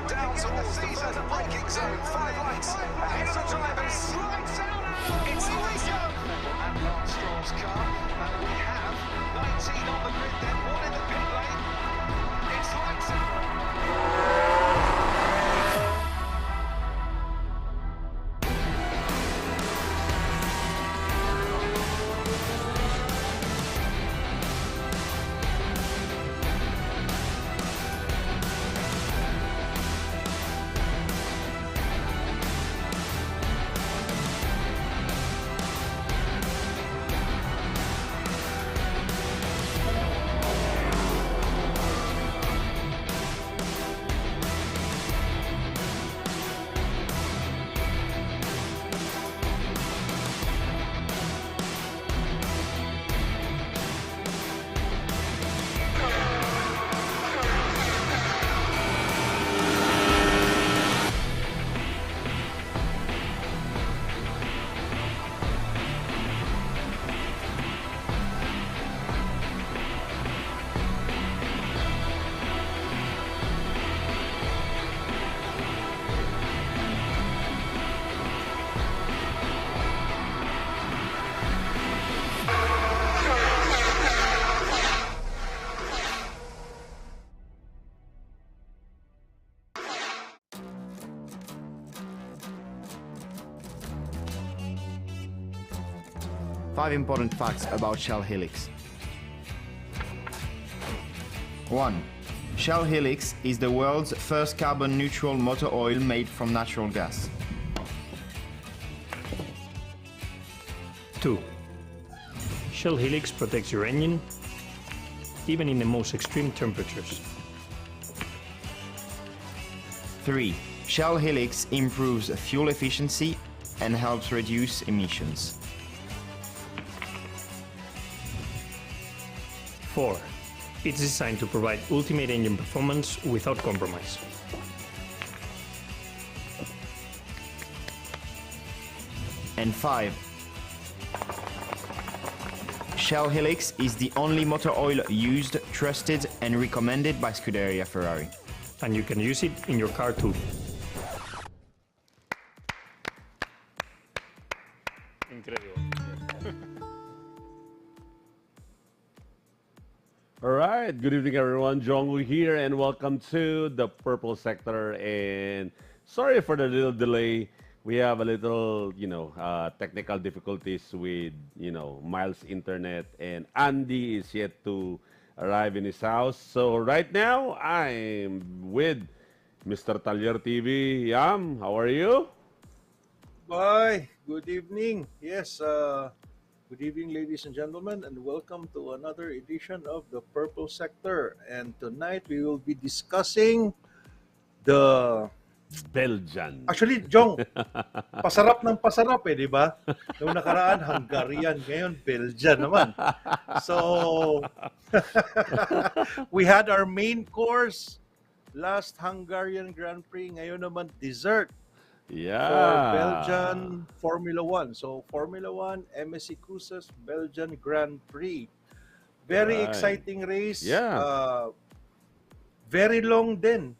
down towards the further braking zone. 5 lights ahead of the drivers. It's Lighter and Lance Stroll's car. And we have 19 on the grid, then 1 in the pit lane. It's Lighter. Five important facts about Shell Helix. 1. Shell Helix is the world's first carbon-neutral motor oil made from natural gas. 2. Shell Helix protects your engine, even in the most extreme temperatures. 3. Shell Helix improves fuel efficiency and helps reduce emissions. 4. It's designed to provide ultimate engine performance without compromise. And 5. Shell Helix is the only motor oil used, trusted and recommended by Scuderia Ferrari. And you can use it in your car too. Incredible. All right, good evening everyone. Jong Uy here and welcome to the Purple Sector. And sorry for the little delay. We have a little, technical difficulties with, Myles' internet, and Andy is yet to arrive in his house. So right now, I'm with Mr. Talyer TV. Yam, how are you? Bye. Good evening. Yes, good evening, ladies and gentlemen, and welcome to another edition of the Purple Sector. And tonight we will be discussing the... Belgian. Actually, Jong, pasarap ng pasarap di ba? Noong nakaraan, Hungarian. Ngayon, Belgian naman. So, we had our main course last Hungarian Grand Prix. Ngayon naman, dessert. Yeah. For Belgian Formula 1. So, Formula 1, MSC Cruises, Belgian Grand Prix. Very Right. exciting race. Yeah. Very long din.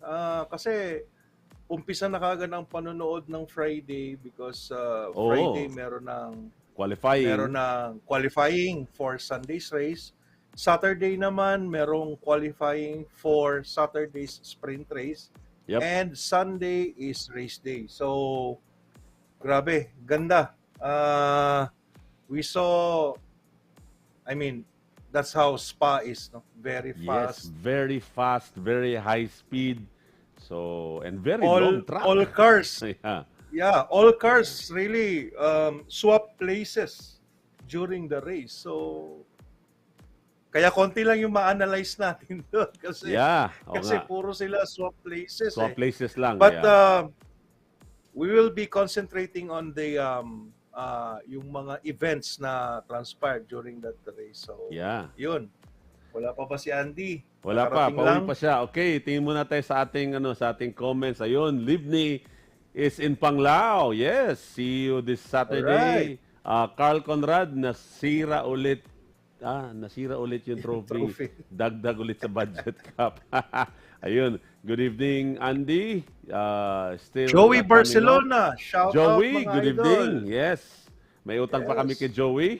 Kasi, umpisa na kagad ang panonood ng Friday because Friday meron ng qualifying for Sunday's race. Saturday naman merong qualifying for Saturday's sprint race. Yep. And Sunday is race day. So, grabe, ganda. We saw, that's how Spa is, no? Very fast. Yes, very fast, very high speed. So, and very long track. All cars. Yeah. Yeah, all cars really swap places during the race. So, kaya konti lang yung ma-analyze natin doon kasi puro sila swap places. Swap places lang. But we will be concentrating on the yung mga events na transpired during that race. So, yun. Wala pa ba si Andy? Wala pa, pauwi pa siya. Okay, tingin muna tayo sa ating comments. Ayun, Livni is in Panglao. Yes, see you this Saturday. Alright. Carl Conrad, nasira ulit nasira ulit yung trophy. Trophy. Dagdag ulit sa budget cap. Ayun. Good evening, Andy. Still Joey not coming on. Barcelona, shout out Joey, mga good idol. evening. Yes. May utang pa kami Yes. kay Joey.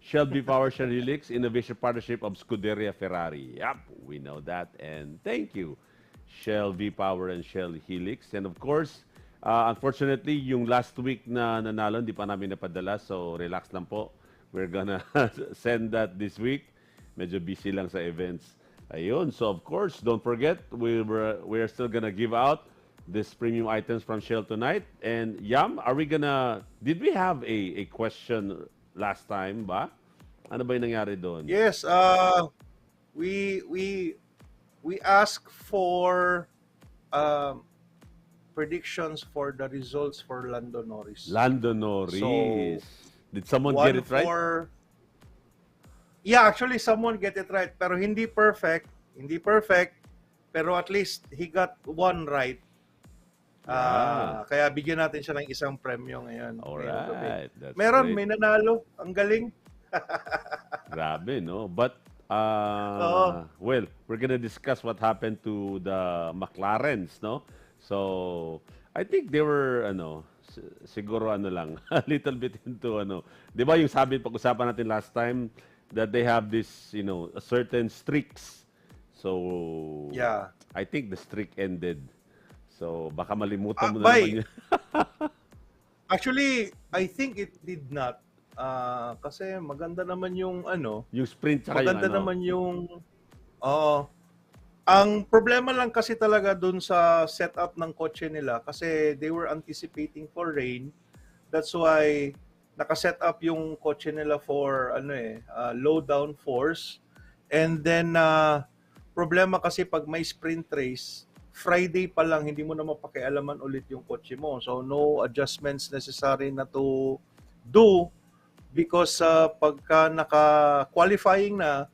Shell Power Shell Helix, Innovation Partnership of Scuderia Ferrari. Yep, we know that. And thank you, Shell V-Power and Shell Helix. And of course, unfortunately, yung last week na nanalo, hindi pa namin napadala. So, relax lang po. We're gonna send that this week. Medyo busy lang sa events. Ayun. So, of course, don't forget, we're still gonna give out this premium items from Shell tonight. And Yam, did we have a question last time ba? Ano ba yung nangyari doon? Yes, we ask for predictions for the results for Lando Norris. Lando Norris. Did someone One get it right? Yeah, actually someone get it right, pero hindi perfect, pero at least he got one right. Kaya bigyan natin siya ng isang premyo ngayon. Alright, that's Meron, great. may nanalo. Ang galing. Grabe, no? But, Oo. well, we're gonna discuss what happened to the McLarens, no? So, I think they were, siguro lang, a little bit into, di ba yung pag-usapan natin last time, that they have this, a certain streaks. So, Yeah. I think the streak ended. So, baka malimutan mo na Bye. naman yun. Actually, I think it did not. Kasi maganda naman yung Yung sprint tsaka maganda yung naman yung ang problema lang kasi talaga dun sa setup ng kotse nila kasi they were anticipating for rain. That's why naka-set up yung kotse nila for low downforce. And then problema kasi pag may sprint race, Friday pa lang hindi mo na mapakialaman ulit yung kotse mo. So no adjustments necessary na to do because pagka naka-qualifying na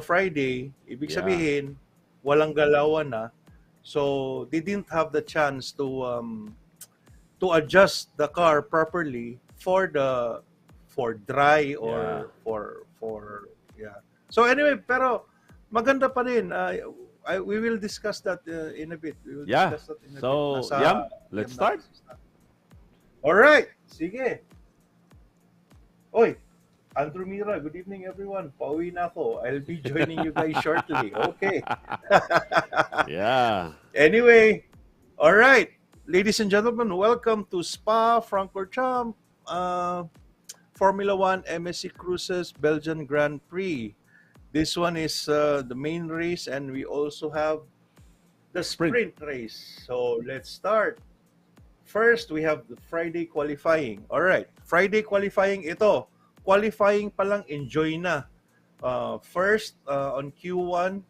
Friday, ibig Yeah. sabihin walang galawan na. So they didn't have the chance to adjust the car properly for dry or for yeah. So anyway, pero maganda pa rin. We will discuss that in a bit. We will Yeah. discuss that in a So, bit. Yam, let's start. All right. Sige. Oy, Andrew Mira, good evening everyone. Pauwi na ako. I'll be joining you guys shortly. Okay. Yeah. Anyway, all right. Ladies and gentlemen, welcome to Spa-Francorchamps Formula 1 MSC Cruises Belgian Grand Prix. This one is the main race and we also have the sprint race. So let's start. First, we have the Friday qualifying. All right. Friday qualifying ito. Qualifying pa lang, enjoy na. First, on Q1,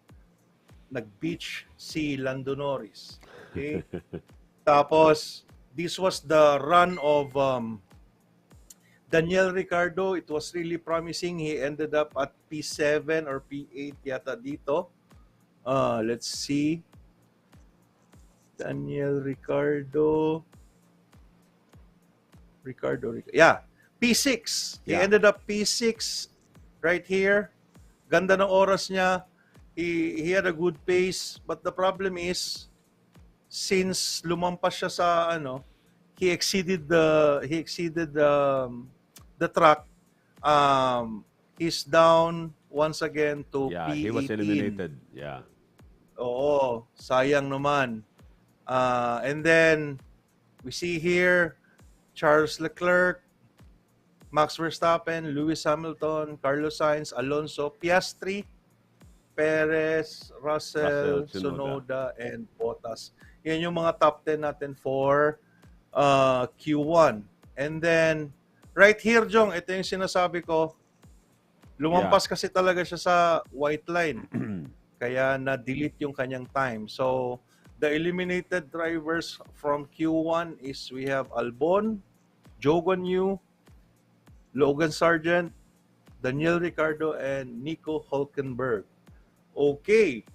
nag-beach si Lando Norris. Okay? Tapos, this was the run of Daniel Ricciardo. It was really promising. He ended up at P7 or P8 yata dito. Let's see. Daniel Ricciardo. Yeah, P6. He Yeah. ended up P6 right here. Ganda ng oras niya. He had a good pace, but the problem is since lumampas siya sa he exceeded the track. He's down once again to Yeah, P18. he was eliminated. Yeah. Oo, sayang naman. And then we see here Charles Leclerc, Max Verstappen, Lewis Hamilton, Carlos Sainz, Alonso, Piastri, Perez, Russell, Tsunoda, and Bottas. Yan yung mga top 10 natin for Q1. And then, right here, Jong, ito yung sinasabi ko, lumampas kasi talaga siya sa white line. Kaya na-delete yung kanyang time. So, the eliminated drivers from Q1 is we have Albon, Jong Uy, Logan Sargent, Daniel Ricciardo, and Nico Hülkenberg. Okay.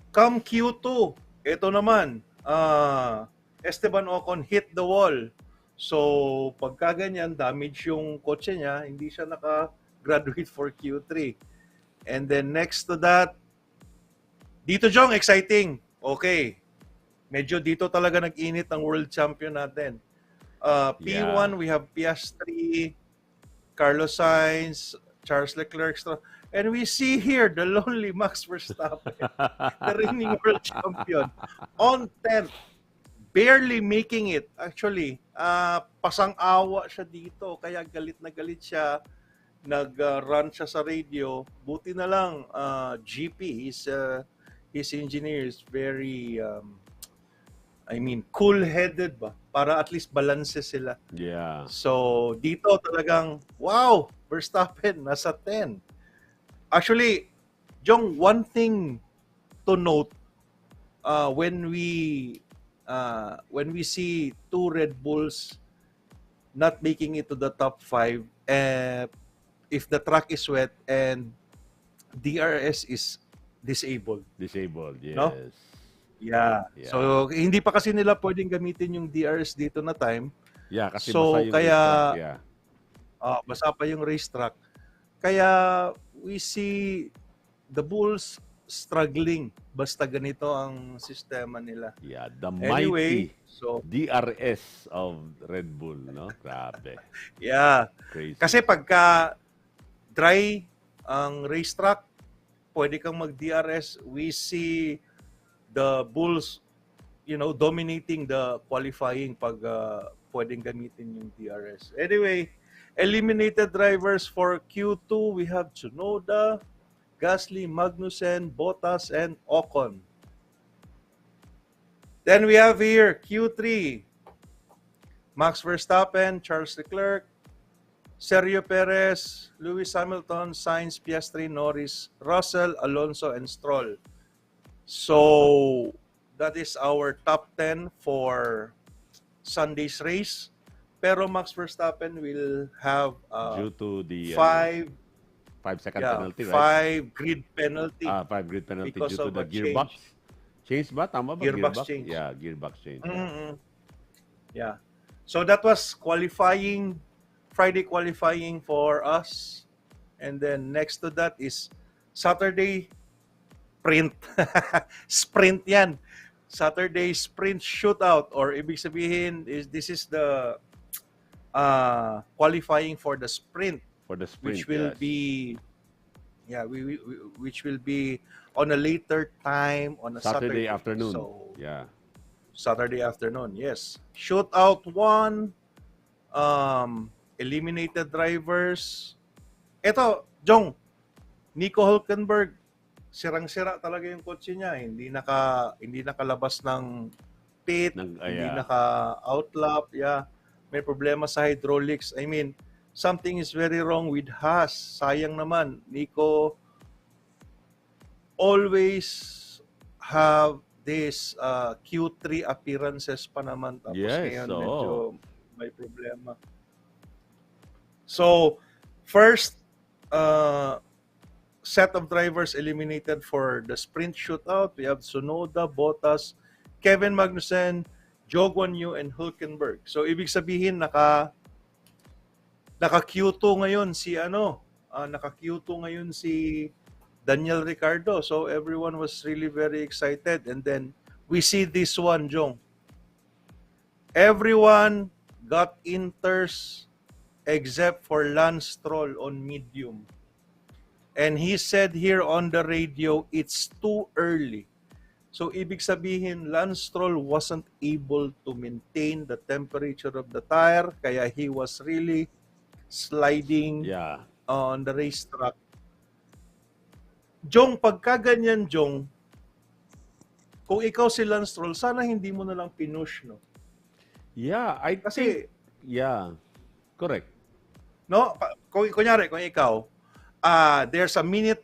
Come Q2, ito naman, Esteban Ocon hit the wall. So, pagka ganyan, damage yung kotse niya, hindi siya graduate for Q3. And then next to that, dito Jong, exciting. Okay. Medyo dito talaga nag-init ang world champion natin. P1, we have Piastri, Carlos Sainz, Charles Leclerc, and we see here the lonely Max Verstappen, the reigning world champion, on 10th, barely making it. Actually, pasang-awa siya dito, kaya galit na galit siya. Nag-run siya sa radio. Buti na lang, GP, his engineer is very, cool-headed ba? Para at least balance sila. Yeah. So, dito talagang, wow, Verstappen, nasa 10. Actually, Jong, one thing to note, when we see two Red Bulls not making it to the top 5, if the track is wet and DRS is disabled. Disabled, yes. No? Yeah. Yeah. So, hindi pa kasi nila pwedeng gamitin yung DRS dito na time. Yeah, kasi So, basa yung kaya, racetrack, yeah. basa pa yung racetrack. Kaya, we see the Bulls struggling basta ganito ang sistema nila. Yeah, the Anyway, mighty so, DRS of Red Bull, no? Grabe. yeah. Crazy. Kasi pagka dry ang racetrack, pwede kang mag-DRS. We see the Bulls, dominating the qualifying pag pwedeng gamitin yung DRS. Anyway, eliminated drivers for Q2, we have Tsunoda, Gasly, Magnussen, Bottas, and Ocon. Then we have here Q3, Max Verstappen, Charles Leclerc, Sergio Perez, Lewis Hamilton, Sainz, Piastri, Norris, Russell, Alonso, and Stroll. So, that is our top 10 for Sunday's race. Pero Max Verstappen will have Due to the 5 5-second penalty, right? 5 grid penalty. 5 grid penalty Because due to of the a gearbox. Change ba? Tama ba? Gearbox change. Yeah, gearbox change. Mm-mm. Yeah. So that was Friday qualifying for us. And then next to that is Saturday sprint yan. Saturday sprint shootout, or ibig sabihin this is the qualifying for the sprint. For the sprint, Which will yes. be which will be on a later time on a Saturday afternoon. So yeah. Saturday afternoon, yes. Shootout 1, eliminated drivers. Ito, Jong, Nico Hülkenberg, sirang-sira talaga yung kotse niya. Hindi nakalabas ng pit, hindi naka-outlap. Yeah. May problema sa hydraulics. Something is very wrong with Haas. Sayang naman. Nico always have this Q3 appearances pa naman. Tapos ngayon medyo may problema. So, first set of drivers eliminated for the sprint shootout. We have Tsunoda, Bottas, Kevin Magnussen, Jong Uy, and Hülkenberg. So, ibig sabihin, naka Q2 ngayon si Daniel Ricciardo. So, everyone was really very excited. And then, we see this one, Jong. Everyone got inters except for Lance Stroll on medium. And he said here on the radio, it's too early. So, ibig sabihin, Lance Stroll wasn't able to maintain the temperature of the tire, kaya he was really sliding on the racetrack. Jong, pagka ganyan, Jong, kung ikaw si Lance Stroll, sana hindi mo na lang pinush, no? Yeah, I think, correct. No, kung ikaw, there's a minute,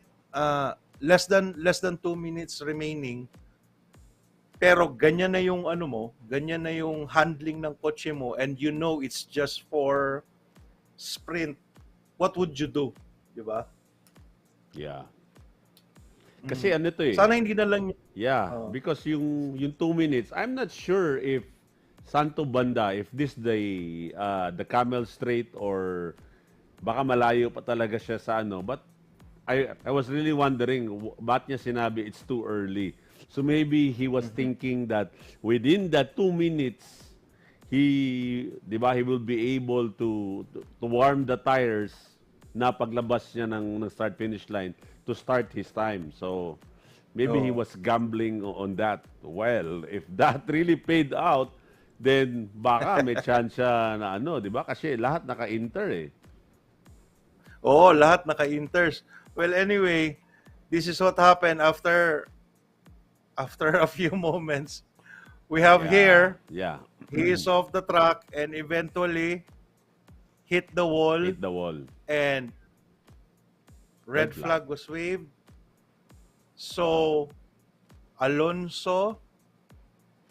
less than 2 minutes remaining, pero ganyan na yung ganyan na yung handling ng kotse mo, and you know it's just for sprint. What would you do? Di ba? Yeah. Kasi ano to eh. Sana hindi na lang. Yeah, because yung 2 minutes, I'm not sure if Santo Banda, if this the Camel Straight or baka malayo pa talaga siya sa ano. But I was really wondering, ba't niya sinabi it's too early? So maybe he was thinking that within that 2 minutes, di ba, he will be able to warm the tires na paglabas niya ng start-finish line to start his time. So maybe he Oo. was gambling on that. Well, if that really paid out, then baka may chance siya na ano, di ba? Kasi lahat naka-inter eh. Oo, lahat naka-inters. Well, anyway, this is what happened after a few moments. We have here, Yeah. he is off the track and eventually hit the wall, Hit the wall. and red Red flag. flag was waved. So, Alonso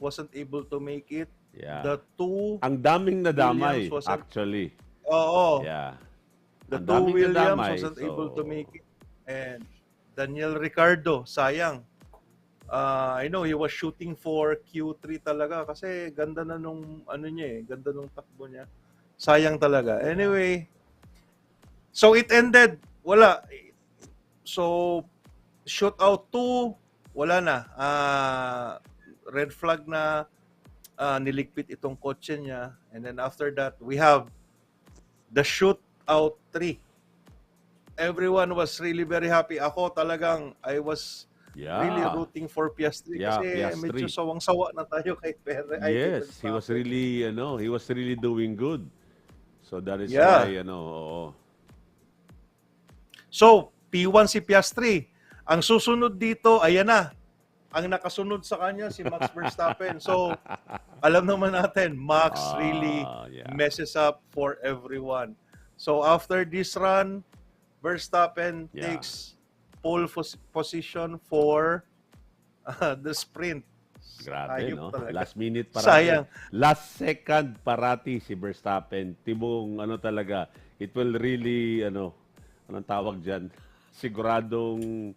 wasn't able to make it. Yeah. The two Ang daming nadamay, Williams wasn't, actually. oo, Yeah. the Ang two daming Williams nadamay, wasn't so- able to make it. And Daniel Ricardo, sayang. I know he was shooting for Q3 talaga kasi ganda na nung ano niya ganda nung takbo niya. Sayang talaga. Anyway, so it ended, wala. So shootout 2, wala na. Red flag na, niligpit itong kotse niya. And then after that, we have the shootout 3. Everyone was really very happy. Ako talagang, I was Yeah. really rooting for Piastri Yeah, kasi Piastri. medyo sawang-sawa na tayo kay Perez. Yes, he was really, he was really doing good. So that is Yeah. why, oo. So, P1 si Piastri. Ang susunod dito, ayan na. Ang nakasunod sa kanya, si Max Verstappen. So, alam naman natin, Max really yeah. messes up for everyone. So, after this run, Verstappen Yeah. takes pole position for the sprint. Grabe, Ayop no? talaga. Last minute parati. Sayang. Last second parati si Verstappen. Tibong, talaga, it will really, anong tawag dyan? Siguradong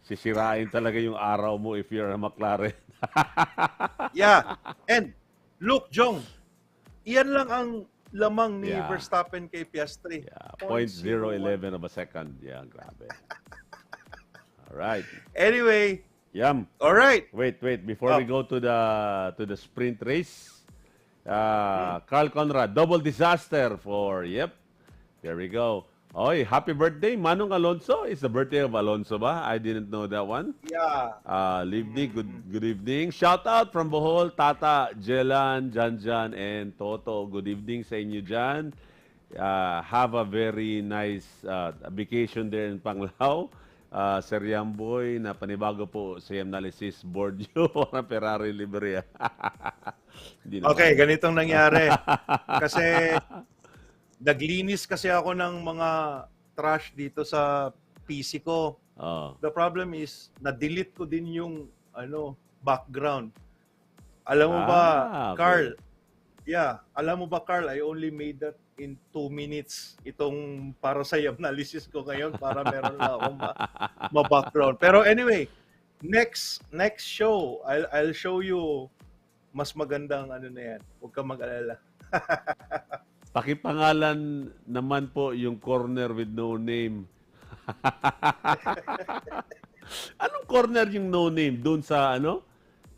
sisirain talaga yung araw mo if you're a McLaren. Yeah. And, look, Jong, iyan lang ang lamang ni Yeah. Verstappen kay Piastri. Yeah, 0.01. 0.011 of a second. Yeah, grabe. All right. Anyway, Yam. all right. Wait. Before we go to the sprint race, Carl Conrad, double disaster for, there we go. Oy, happy birthday, Manong Alonso. It's the birthday of Alonso ba? I didn't know that one. Yeah. Livni, good evening. Shout out from Bohol, Tata, Jelan, Janjan, and Toto. Good evening sa inyo dyan. Have a very nice vacation there in Panglao. Sir Yamboy, na panibago po sa analysis board nyo para Ferrari Libre. Hindi naman. Okay, ganitong nangyari. Kasi naglinis kasi ako ng mga trash dito sa PC ko. Oh. The problem is, na-delete ko din yung background. Alam mo ba, Okay. Carl? Yeah, alam mo ba, Carl, I only made that in 2 minutes. Itong para sa analysis ko ngayon para meron na akong ma-background. Pero anyway, next show, I'll show you mas magandang na yan. Huwag kang mag-alala. Pakipangalan naman po yung corner with no name. Anong corner yung no name? Doon sa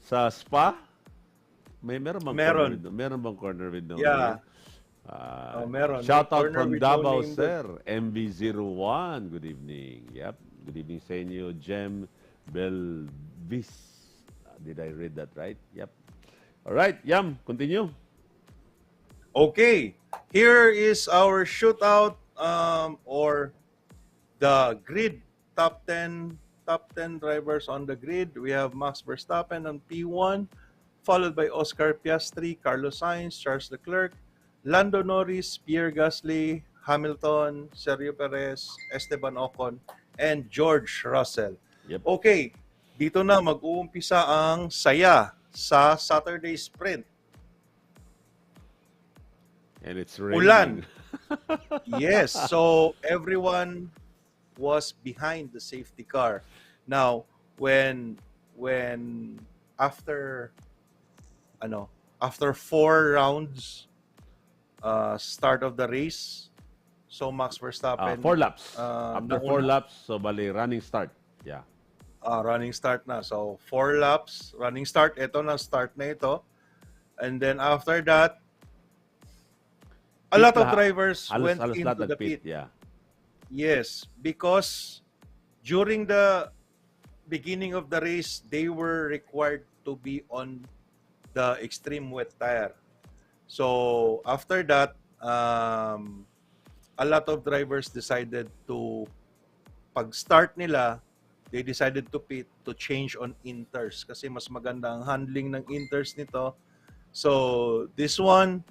Sa Spa? Meron bang Meron. Meron bang corner with no Yeah. name? Meron. Shout out Corner from with no Davao, name sir. MB01. Good evening. Yep. Good evening sa inyo. Jem Belvis. Did I read that right? Yep. All right. Yam, continue. Okay, here is our shootout or the grid top 10 drivers on the grid. We have Max Verstappen on P1, followed by Oscar Piastri, Carlos Sainz, Charles Leclerc, Lando Norris, Pierre Gasly, Hamilton, Sergio Perez, Esteban Ocon, and George Russell. Yep. Okay, dito na mag-uumpisa ang saya sa Saturday sprint. And it's raining. Ulan. Yes, so everyone was behind the safety car. Now, when after 4 rounds start of the race, So Max Verstappen, 4 laps. uh, After 4 nauna. laps, so bali running start. Yeah. Running start na. So 4 laps, running start. Ito na, start na ito. And then after that, a lot of drivers went Halos lahat into the nag-pit. pit. Yeah. Yes, because during the beginning of the race, they were required to be on the extreme wet tire. So after that, a lot of drivers decided to, pag-start nila, they decided to pit to change on inters kasi mas maganda ang handling ng inters nito. So this one,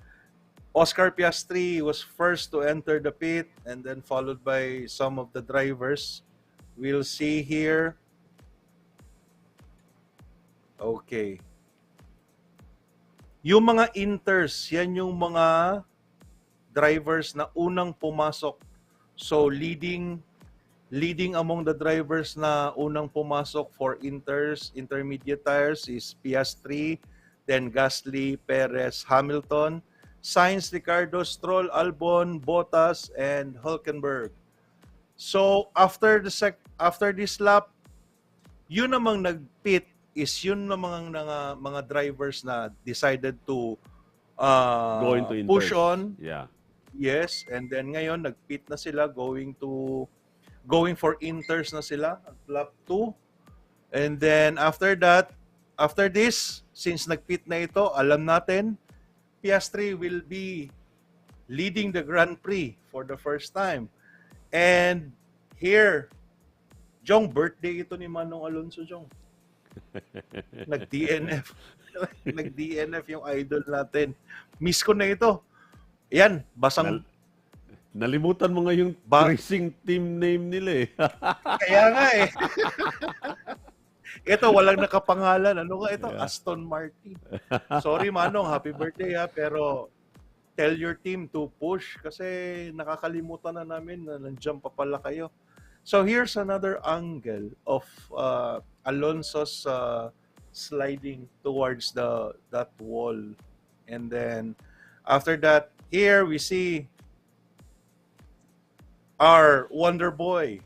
Oscar Piastri was first to enter the pit and then followed by some of the drivers. We'll see here. Okay. Yung mga inters, yan yung mga drivers na unang pumasok. So leading among the drivers na unang pumasok for intermediate tires is Piastri, then Gasly, Perez, Hamilton, Sainz, Ricardo, Stroll, Albon, Bottas, and Hülkenberg. So after this lap, yun namang nag-pit is yun namang mga drivers na decided to Go into push inters. on. Yeah. Yes, and then ngayon nag-pit na sila, going for inters na sila at lap 2. And then after that, after this, since nag-pit na ito, alam natin Piastri will be leading the Grand Prix for the first time. And here, Jong, birthday ito ni Manong Alonso, Jong. Nag-DNF. Nag-DNF yung idol natin. Miss ko na ito. Yan, basang... Nalimutan mo nga yung racing team name nila eh. Kaya nga eh. Ito, walang nakapangalan. Ano nga ito? Yeah. Aston Martin. Sorry, Manong. Happy birthday ha. Pero tell your team to push kasi nakakalimutan na namin na nandiyan pa pala kayo. So here's another angle of Alonso's sliding towards that wall. And then after that, here we see our wonder boy,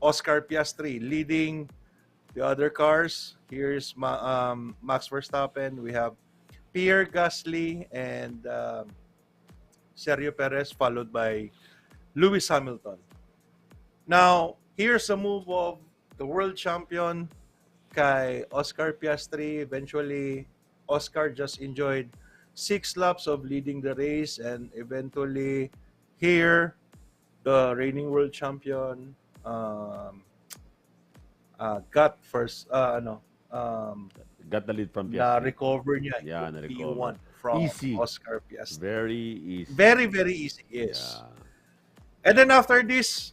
Oscar Piastri, leading the other cars. Here's Max Verstappen. We have Pierre Gasly and Sergio Perez, followed by Lewis Hamilton. Now, here's a move of the world champion kay Oscar Piastri. Eventually, Oscar just enjoyed 6 laps of leading the race, and eventually here the reigning world champion got first Got the lead from na Piastri. recover niya Yeah, yung na-recover. P1 from Easy. Oscar Piastri. Very easy. Very, very easy, yes. Yeah. And then after this,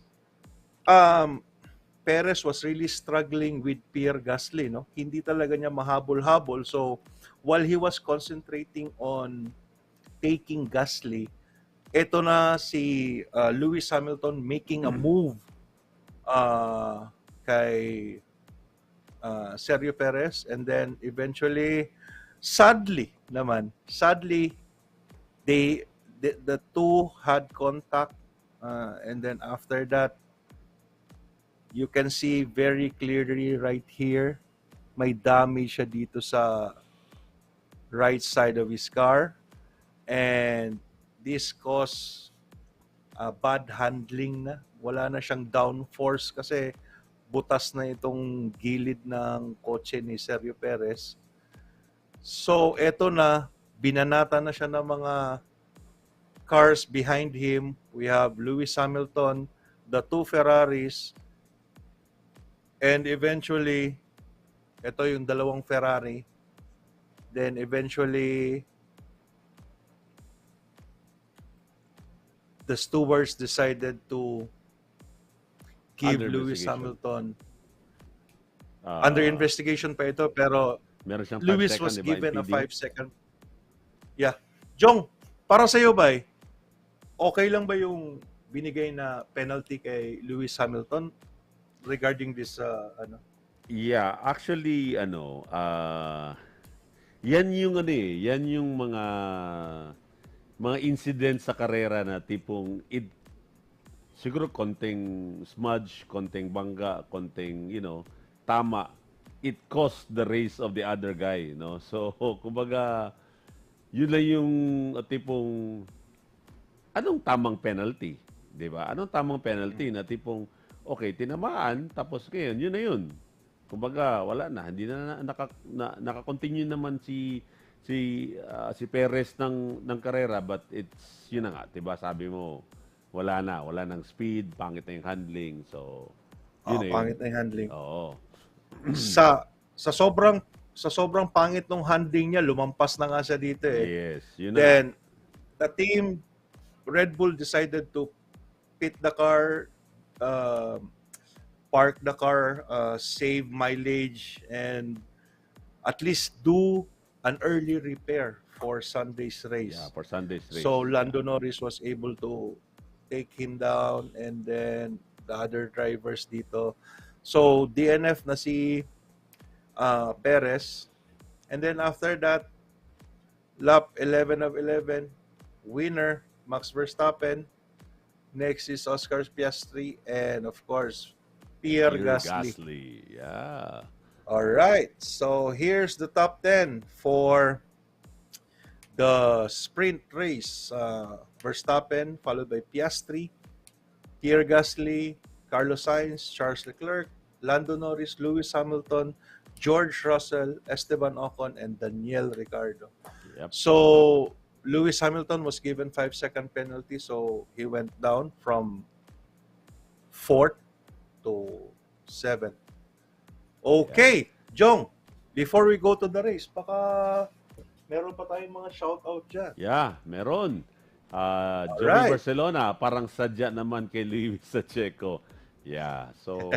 Perez was really struggling with Pierre Gasly, no? Hindi talaga niya mahabol-habol. So, while he was concentrating on taking Gasly, eto na si Lewis Hamilton making a move kay Sergio Perez, and then eventually, sadly, the two had contact, and then after that, you can see very clearly right here, may damage siya dito sa right side of his car, and this caused bad handling na. Wala na siyang downforce kasi butas na itong gilid ng kotse ni Sergio Perez. So, eto na, binanata na siya ng mga cars behind him. We have Lewis Hamilton, the 2 Ferraris, and eventually, ito yung dalawang Ferrari. Then eventually, the stewards decided to give Under Lewis investigation. Hamilton under investigation pa ito, pero Meron siyang 5 Lewis second, was di ba, given a impeding? 5-second. Yeah. Jong, para sa iyo ba, okay lang ba yung binigay na penalty kay Lewis Hamilton regarding this Yeah, actually yan yung yan yung mga mga incident sa karera na tipong siguro konting smudge, konting bangga, konting, tama. It cost the race of the other guy, no? So, kumbaga, yun lang yung tipong, anong tamang penalty? Di ba? Anong tamang penalty na tipong, okay, tinamaan, tapos ngayon, yun na yun. Kumbaga, wala na. Hindi naka-continue naman si Perez ng karera, but yun na nga, 'di ba? Sabi mo, wala nang speed, pangit na yung handling. So, yun na yun. Pangit na yung handling. Oo. Sa sobrang pangit nung handling niya, lumampas na nga siya dito eh. Yes, yun na. Then the team Red Bull decided to pit the car, park the car, save mileage, and at least do an early repair for Sunday's race. Yeah, for Sunday's race. So Lando Norris was able to take him down, and then the other drivers dito. So DNF na si Perez, and then after that, lap 11 of 11, winner Max Verstappen. Next is Oscar Piastri, and of course Pierre Gasly. Yeah. All right, so here's the top 10 for the sprint race. Verstappen, followed by Piastri, Pierre Gasly, Carlos Sainz, Charles Leclerc, Lando Norris, Lewis Hamilton, George Russell, Esteban Ocon, and Daniel Ricciardo. Yep. So Lewis Hamilton was given 5-second penalty, so he went down from 4th to 7th. Okay, Jong, before we go to the race, baka meron pa tayong mga shoutout dyan. Yeah, meron. Joey Alright. Barcelona, parang sadya naman kay Luis Sacheco. Yeah, so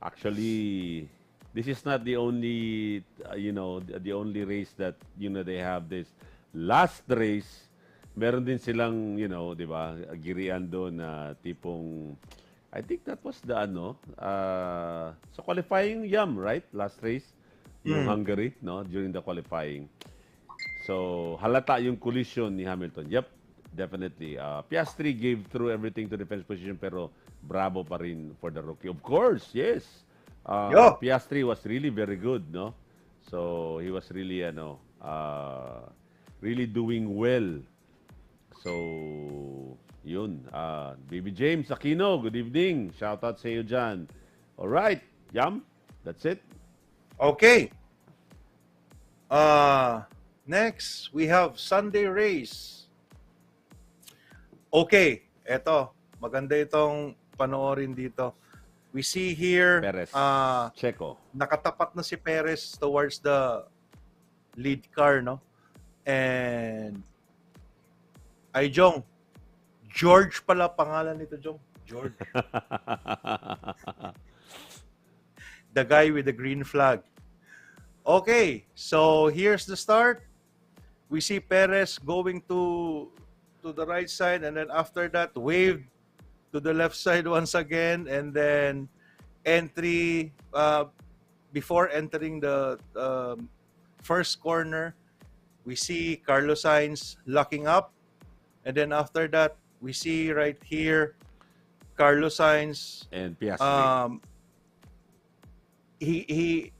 actually, this is not the only, the only race that, they have this. Last race, meron din silang, di ba, girian doon na tipong, I think that was the so qualifying right? Last race, yung Hungary, no? During the qualifying. So, halata yung collision ni Hamilton. Yep, definitely. Piastri gave through everything to defense position, pero bravo pa rin for the rookie. Of course, yes. Piastri was really very good, no? So, he was really, really doing well. So, yun. Baby James Aquino, good evening. Shout out sa iyo dyan. Alright, Yam, that's it. Okay. Next, we have Sunday race. Okay, eto. Maganda itong panoorin dito. We see here, Perez, Checo. nakatapat na si Perez towards the lead car, no? And ay, Jong, George pala pangalan nito, Jong. George. The guy with the green flag. Okay, so here's the start. We see Perez going to the right side, and then after that, wave to the left side once again, and then entry before entering the first corner, we see Carlos Sainz locking up, and then after that, we see right here Carlos Sainz And Piastri. he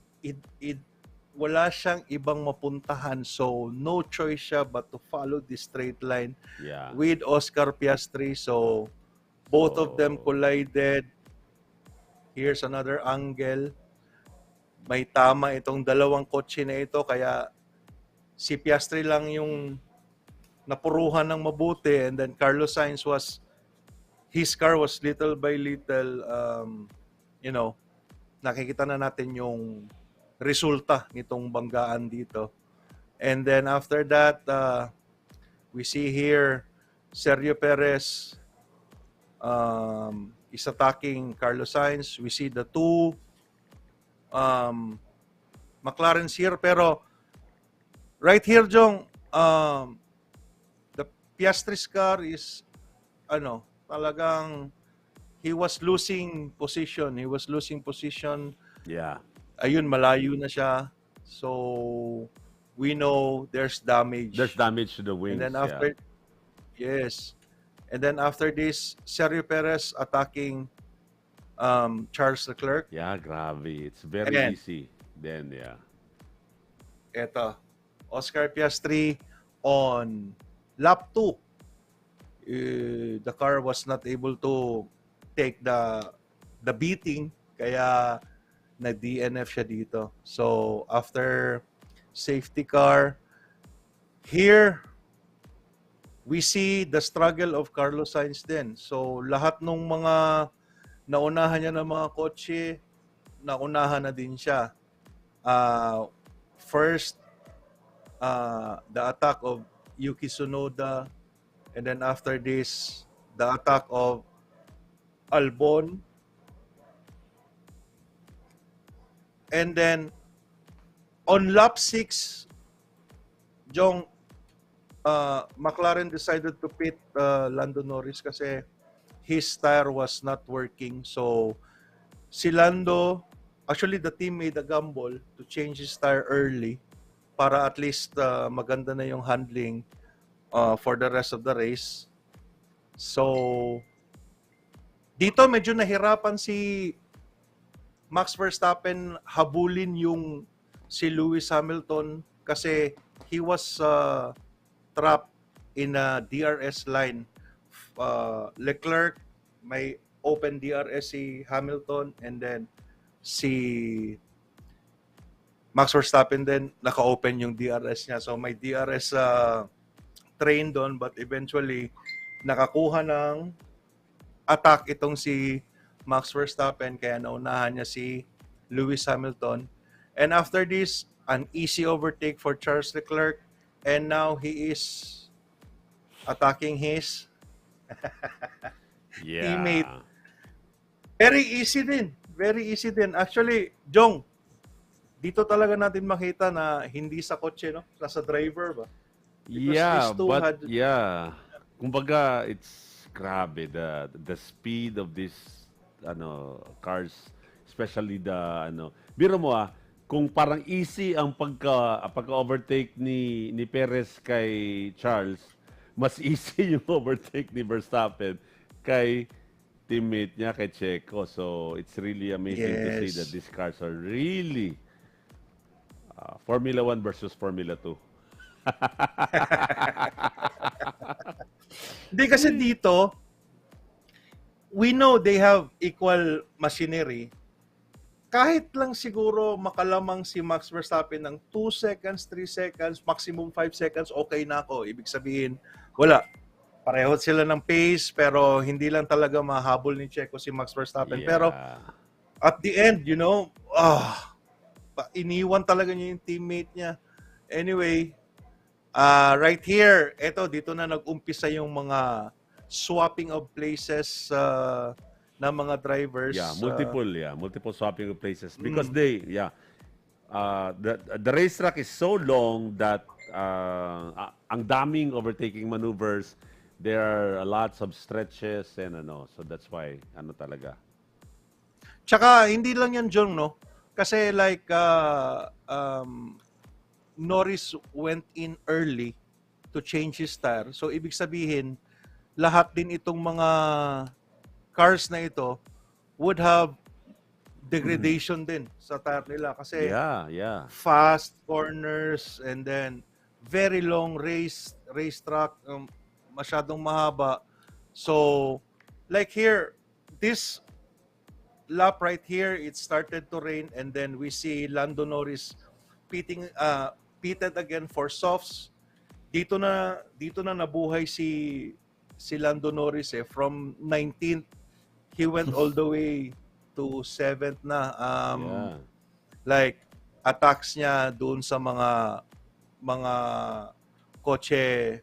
wala siyang ibang mapuntahan, so no choice siya but to follow this straight line Yeah. with Oscar Piastri. So both of them collided. Here's another angle. May tama itong dalawang kotse na ito, kaya si Piastri lang yung napuruhan ng mabuti, and then Carlos Sainz his car was little by little, nakikita na natin yung resulta nitong banggaan dito. And then after that, we see here Sergio Perez is attacking Carlos Sainz. We see the two McLarens here, pero right here, Jong, the Piastri's car is talagang he was losing position. Yeah. Ayun, malayo na siya. So we know there's damage. There's damage to the And wings. then after, yes. And then after this, Sergio Perez attacking Charles Leclerc. Yeah, grabe. It's very And easy. Then, eto, Oscar Piastri on lap 2. The car was not able to take the beating, kaya nag-DNF siya dito. So, after safety car, here, we see the struggle of Carlos Sainz din. So, lahat ng mga naunahan niya ng mga kotse, naunahan na din siya. First, the attack of Yuki Tsunoda, and then after this, the attack of Albon. And then, on lap 6, Jong, McLaren decided to pit Lando Norris kasi his tire was not working. So, si Lando, actually the team made a gamble to change his tire early para at least maganda na yung handling for the rest of the race. So, dito medyo nahirapan si Max Verstappen habulin yung si Lewis Hamilton kasi he was trapped in a DRS line. Leclerc may open DRS si Hamilton, and then si Max Verstappen din naka-open yung DRS niya. So may DRS train doon, but eventually nakakuha ng attack itong si Max Verstappen, kaya naunahan niya si Lewis Hamilton. And after this, an easy overtake for Charles Leclerc, and now he is attacking his teammate. Very easy din. Very easy din. Actually, Jong, dito talaga natin makita na hindi sa kotse, no? Nasa driver ba? Because kumbaga, it's grabe the speed of these cars, especially biro mo kung parang easy ang pagka-overtake ni Perez kay Charles, mas easy yung overtake ni Verstappen kay teammate niya kay Checo. So it's really amazing to see that these cars are really Formula 1 versus Formula 2. Hindi kasi dito, we know they have equal machinery. Kahit lang siguro makalamang si Max Verstappen ng 2 seconds, 3 seconds, maximum 5 seconds, okay na ako. Ibig sabihin, wala. Pareho sila ng pace, pero hindi lang talaga mahabol ni Checo si Max Verstappen. Pero at the end, iniwan talaga niya yung teammate niya. Anyway, right here, dito na nag-umpisa yung mga swapping of places ng mga drivers. Multiple swapping of places because the racetrack is so long that ang daming overtaking maneuvers. There are lots of stretches and so that's why talaga. Tsaka hindi lang yan, Jong, no? Kasi like Norris went in early to change his tire. So ibig sabihin, lahat din itong mga cars na ito would have degradation din sa tire nila kasi fast corners and then very long racetrack, masyadong mahaba. So like here, this lap right here, it started to rain, and then we see Lando Norris pitted again for softs. Dito na nabuhay si Lando Norris from 19th he went all the way to 7th na. Like attacks niya doon sa mga kotse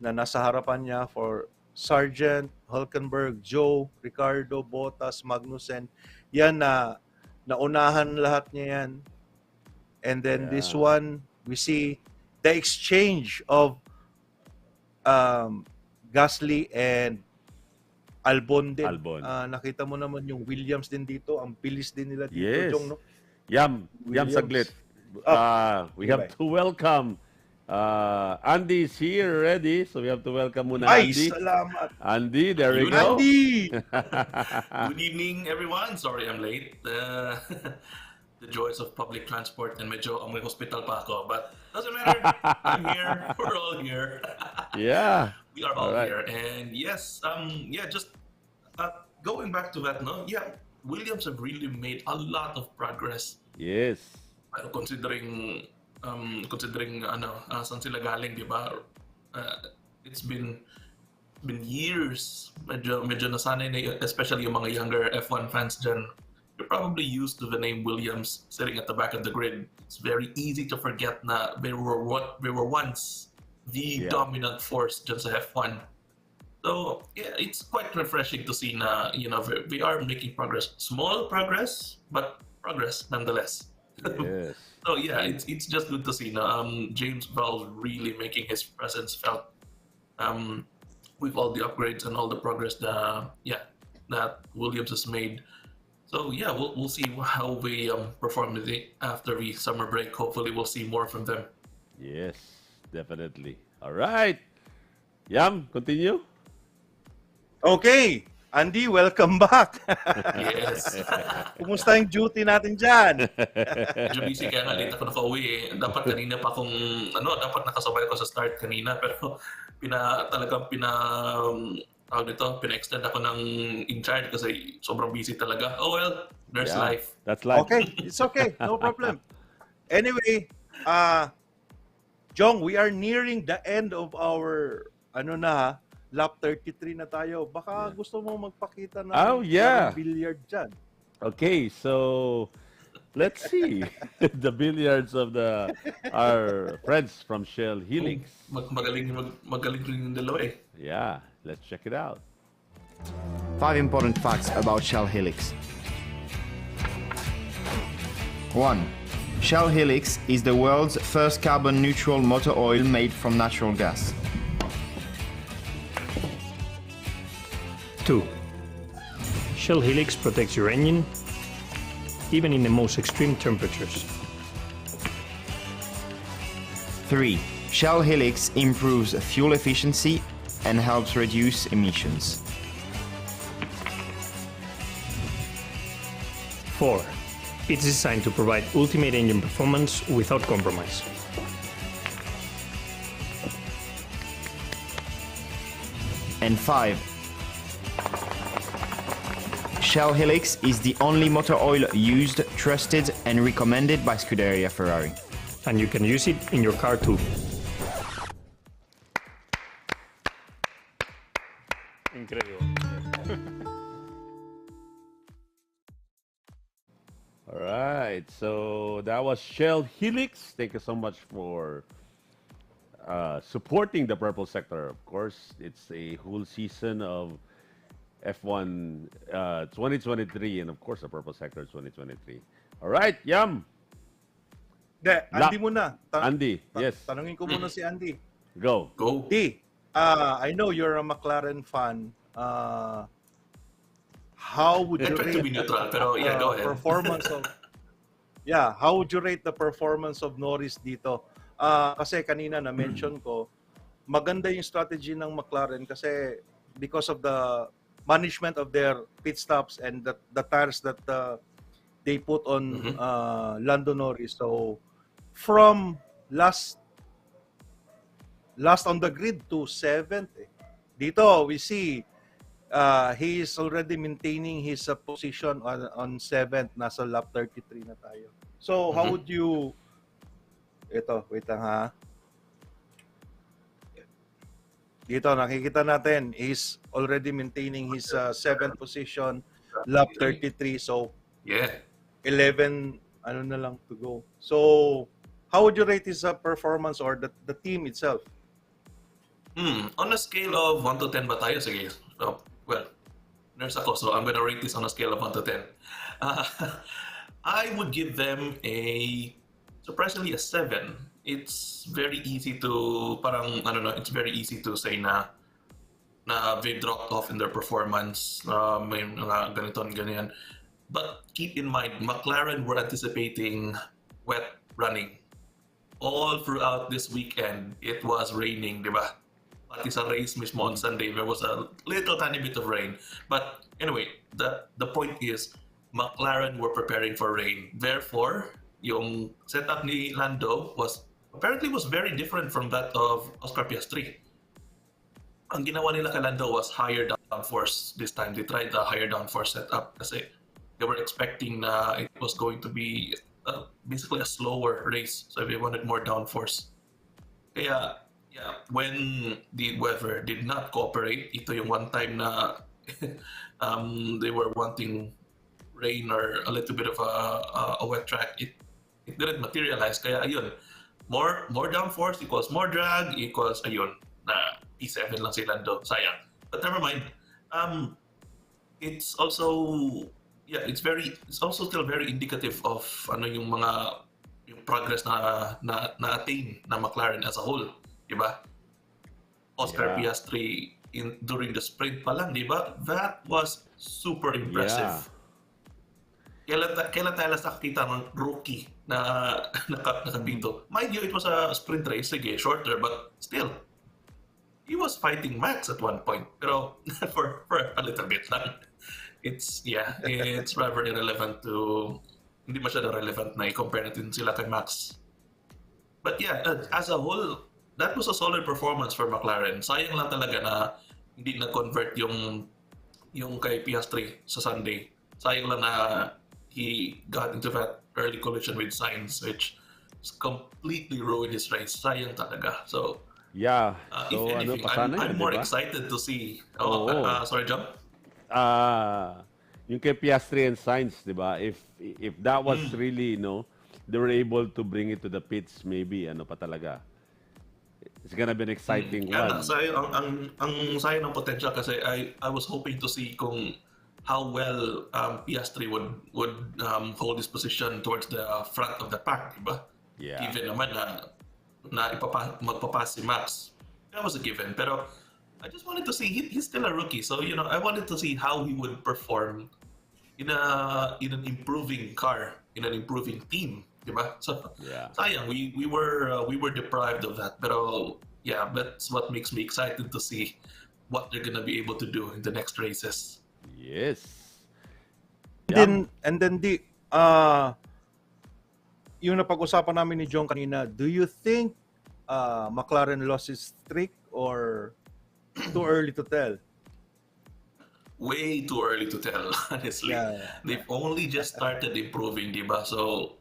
na nasa harapan niya for Sargent, Hülkenberg, Joe, Ricardo, Bottas, Magnussen. Yan naunahan lahat niya yan. And then this one, we see the exchange of Gasly and Albon din. Nakita mo naman yung Williams din dito. Ang bilis din nila dito, Jong, no? Yam saglit. We Bye. have to welcome Andy's here already, so we have to welcome muna Ay, Andy. salamat. Andy, there we Yun go. Andy! Good evening, everyone. Sorry I'm late. The joys of public transport and medyo may hospital pa ako. But doesn't matter. I'm here. We're all here. Yeah. We are all Alright. here. And yes, just going back to that, no? Yeah, Williams have really made a lot of progress. Yes. Considering saan sila galing, di ba? It's been years. Medyo nasanay na, especially yung mga younger F1 fans dyan. You're probably used to the name Williams sitting at the back of the grid. It's very easy to forget na they were once the dominant force dyan sa F1. So yeah, it's quite refreshing to see na, we are making progress. Small progress, but progress nonetheless. Yes. So yeah, it's just good to see na James Bell really making his presence felt with all the upgrades and all the progress that Williams has made. So yeah, we'll see how we perform after the summer break. Hopefully, we'll see more from them. Yes, definitely. All right. Yam, continue. Okay, Andy, welcome back. Yes. Kumusta yung duty natin dyan? Medyo busy kaya nga late ako nakauwi eh. Dapat kanina pa akong, dapat nakasabay ako sa start kanina pero pina-extend ako ng in charge kasi sobrang busy talaga. Oh well, there's life. That's life. Okay, it's okay. No problem. Anyway, Jong, we are nearing the end of our, lap 33 na tayo. Baka gusto mo magpakita ng billiard dyan. Okay, so let's see the billiards of our friends from Shell Helix. Magaling rin yung dalawa eh. Yeah, let's check it out. 5 important facts about Shell Helix. 1. Shell Helix is the world's first carbon-neutral motor oil made from natural gas. 2. Shell Helix protects your engine, even in the most extreme temperatures. 3. Shell Helix improves fuel efficiency and helps reduce emissions. 4. It's designed to provide ultimate engine performance without compromise. And 5. Shell Helix is the only motor oil used, trusted and recommended by Scuderia Ferrari. And you can use it in your car too. Incredible. All right, so that was Shell Helix. Thank you so much for supporting the purple sector. Of course, it's a whole season of F1 2023, and of course, the purple sector 2023. All right, Yam. Andy muna. Andy, yes. Tanungin ko muna si Andy. Go. Andy, I know you're a McLaren fan. How would I you try to be rate neutral, pero yeah, go ahead. how would you rate the performance of Norris dito? Kasi kanina na-mention ko, maganda yung strategy ng McLaren kasi because of the management of their pit stops and the tires that they put on Lando Norris. So from last on the grid to 7th, dito we see he is already maintaining his position on 7th. Nasa lap 33 na tayo. So how would you... Ito, wait lang ha. Dito, nakikita natin, he's already maintaining his 7th position, lap 33. So, Yeah. 11, na lang to go. So, how would you rate his performance or the team itself? On a scale of 1 to 10 ba tayo? Sige. Well, nurse ako, so I'm gonna rate this on a scale of 1 to 10. I would give them surprisingly a 7. It's very easy to, it's very easy to say na they dropped off in their performance, may mga ganito and ganyan. But keep in mind, McLaren were anticipating wet running. All throughout this weekend, it was raining, di ba? Pati sa race mismo on Sunday, there was a little tiny bit of rain. But anyway, the point is, McLaren were preparing for rain. Therefore, yung setup ni Lando was very different from that of Oscar Piastri. Ang ginawa nila kay Lando was higher downforce this time. They tried the higher downforce setup kasi they were expecting na it was going to be basically a slower race. So they wanted more downforce. Kaya, yeah, when the weather did not cooperate, ito yung one time na they were wanting rain or a little bit of a wet track. It didn't materialize. Kaya ayun, more downforce equals more drag equals ayun na P7 lang si Lando. Sayang. But never mind. It's also it's also still very indicative of yung progress na attain na McLaren as a whole, di ba? Oscar Piastri during the sprint pa lang, di ba? That was super impressive. Kailan tayo nakakita ng rookie na nakapito? Mind you, it was a sprint race, sige, shorter, but still, he was fighting Max at one point. Pero for a little bit lang. It's rather irrelevant hindi masyado relevant na i-compare natin sila kay Max. But yeah, as a whole, that was a solid performance for McLaren. Sayang lang talaga na hindi na-convert yung kay Piastri sa Sunday. Sayang lang na he got into that early collision with Sainz, which completely ruined his race. Sayang talaga. So, yeah. If anything, I'm more excited to see. Sorry, John? Yung kay Piastri and Sainz, di ba? If that was really, they were able to bring it to the pits, maybe, pa talaga. It's gonna be an exciting one. Ang sayang ng potential kasi I was hoping to see how well Piastri would hold his position towards the front of the pack, di ba? Yeah. Given naman na magpapass si Max. That was a given. Pero I just wanted to see, he's still a rookie, so I wanted to see how he would perform in an improving car, in an improving team, diba? So sayang, we were deprived of that. Pero yeah, that's what makes me excited to see what they're gonna be able to do in the next races. Yes. And then yung napag-usapan namin ni Jong kanina, do you think McLaren lost his streak or too early to tell? Way too early to tell, honestly. They've only just started improving, diba? So,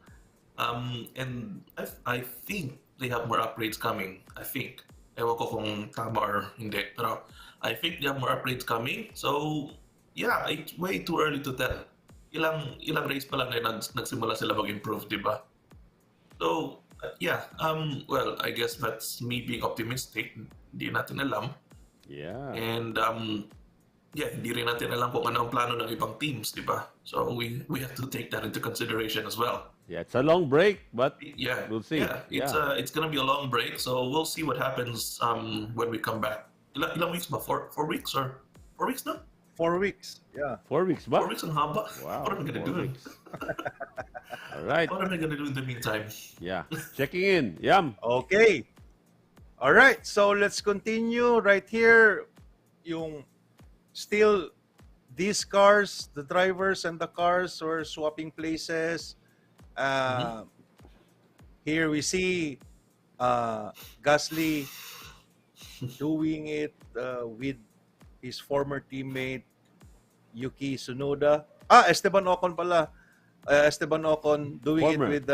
and I think they have more upgrades coming. I think. Ewan ko kung tama or hindi. Pero I think they have more upgrades coming. So, yeah, it's way too early to tell. Ilang race pa lang na nagsimula sila mag-improve, diba? So, yeah. Well, I guess that's me being optimistic. Hindi natin alam. Yeah. And hindi rin natin alam kung ano ang plano ng ibang teams, di ba? So we have to take that into consideration as well. Yeah, it's a long break, but we'll see. Yeah, it's gonna be a long break, so we'll see what happens when we come back. Ilang weeks ba? 4 weeks or 4 weeks na? 4 weeks. Yeah. 4 weeks ba? 4 weeks ang haba. Wow. What am I gonna do? All right. What am I gonna do in the meantime? Yeah. Checking in. Yam. Okay. All right, so let's continue right here. Still, these cars, the drivers and the cars were swapping places. Here we see Gasly doing it with his former teammate Yuki Tsunoda. Esteban Ocon pala. Esteban Ocon doing Former it with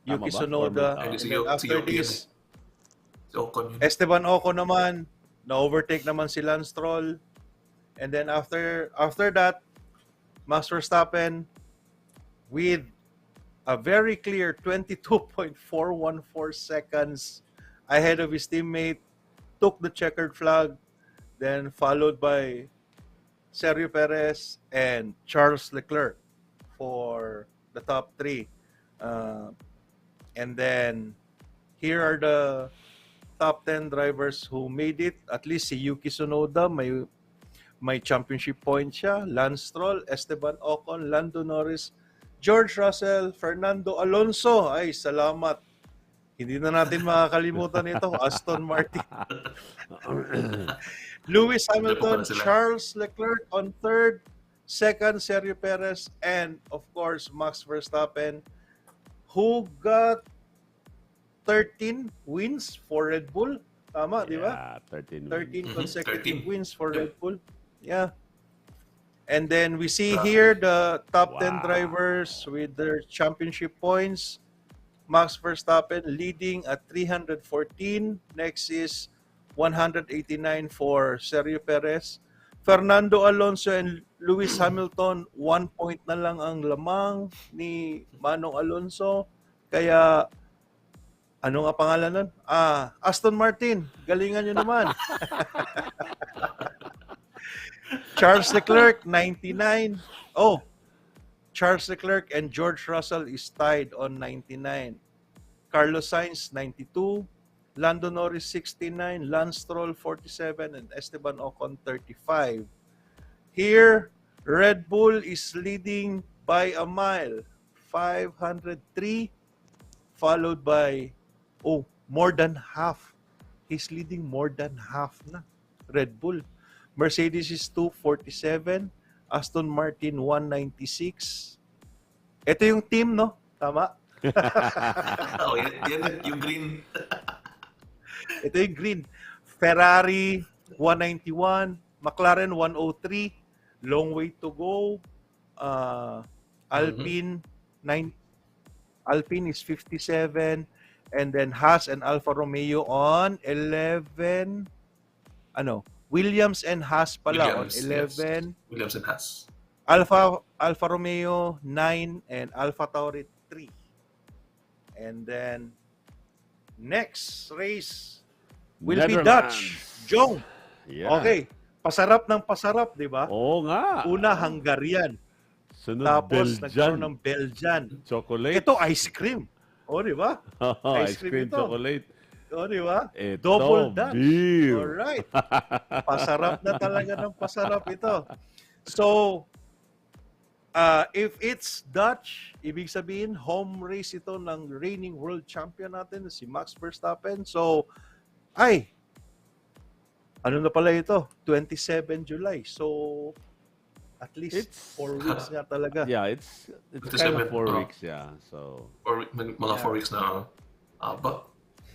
Yuki Tsunoda. And then after this, Esteban Ocon naman, na-overtake naman si Lance Stroll. And then after that, Max Verstappen with a very clear 22.414 seconds ahead of his teammate, took the checkered flag, then followed by Sergio Perez and Charles Leclerc for the top three. And then here are the top 10 drivers who made it. At least si Yuki Tsunoda may championship point siya. Lance Stroll, Esteban Ocon, Lando Norris, George Russell, Fernando Alonso. Ay, salamat. Hindi na natin makakalimutan ito. Aston Martin. Lewis Nandiyan pa Hamilton, pala sila. Charles Leclerc on third. Second, Sergio Perez. And, of course, Max Verstappen, who got 13 wins for Red Bull. Tama, di ba? Yeah, 13 wins. 13 consecutive 13. wins for Yeah. Red Bull. Yeah. And then we see here the top 10 Wow. drivers with their championship points. Max Verstappen leading at 314. Next is 189 for Sergio Perez. Fernando Alonso and Lewis Hamilton, 1 point na lang ang lamang ni Manong Alonso. Kaya, ano nga pangalan nun? Aston Martin, galingan nyo naman. Charles Leclerc, 99. Oh, Charles Leclerc and George Russell is tied on 99. Carlos Sainz, 92. Lando Norris, 69. Lance Stroll, 47. And Esteban Ocon, 35. Here, Red Bull is leading by a mile, 503. Followed by, more than half. He's leading more than half na. Red Bull. Mercedes is 247. Aston Martin, 196. Ito yung team, no? Tama? Oh, yan yung green. Ito yung green. Ferrari, 191. McLaren, 103. Long way to go. Alpine, Alpine is 57. And then Haas and Alfa Romeo on 11. Williams and Haas pala Williams, on 11. yes. Williams and Haas. Alfa Romeo 9 and Alfa Tauri 3. And then next race will be Netherlands. Dutch. Jong. Yeah. Okay. Pasarap ng pasarap, di ba? Oo nga. Una, Hungarian. Sunod, Tapos nagkaroon Belgian. ng Belgian. Chocolate. Ito, ice cream. O, di ba? Ice cream ito. chocolate. O, di ba? Ito, Double Dutch. beer. Alright. Pasarap na talaga ng pasarap ito. So, if it's Dutch, ibig sabihin, home race ito ng reigning world champion natin, si Max Verstappen. So, ano na pala ito? 27 July. So, at least It's- 4 weeks nga talaga. Yeah, it's Ito kind of 4 7, weeks, yeah. So, Mga 4 weeks na. But,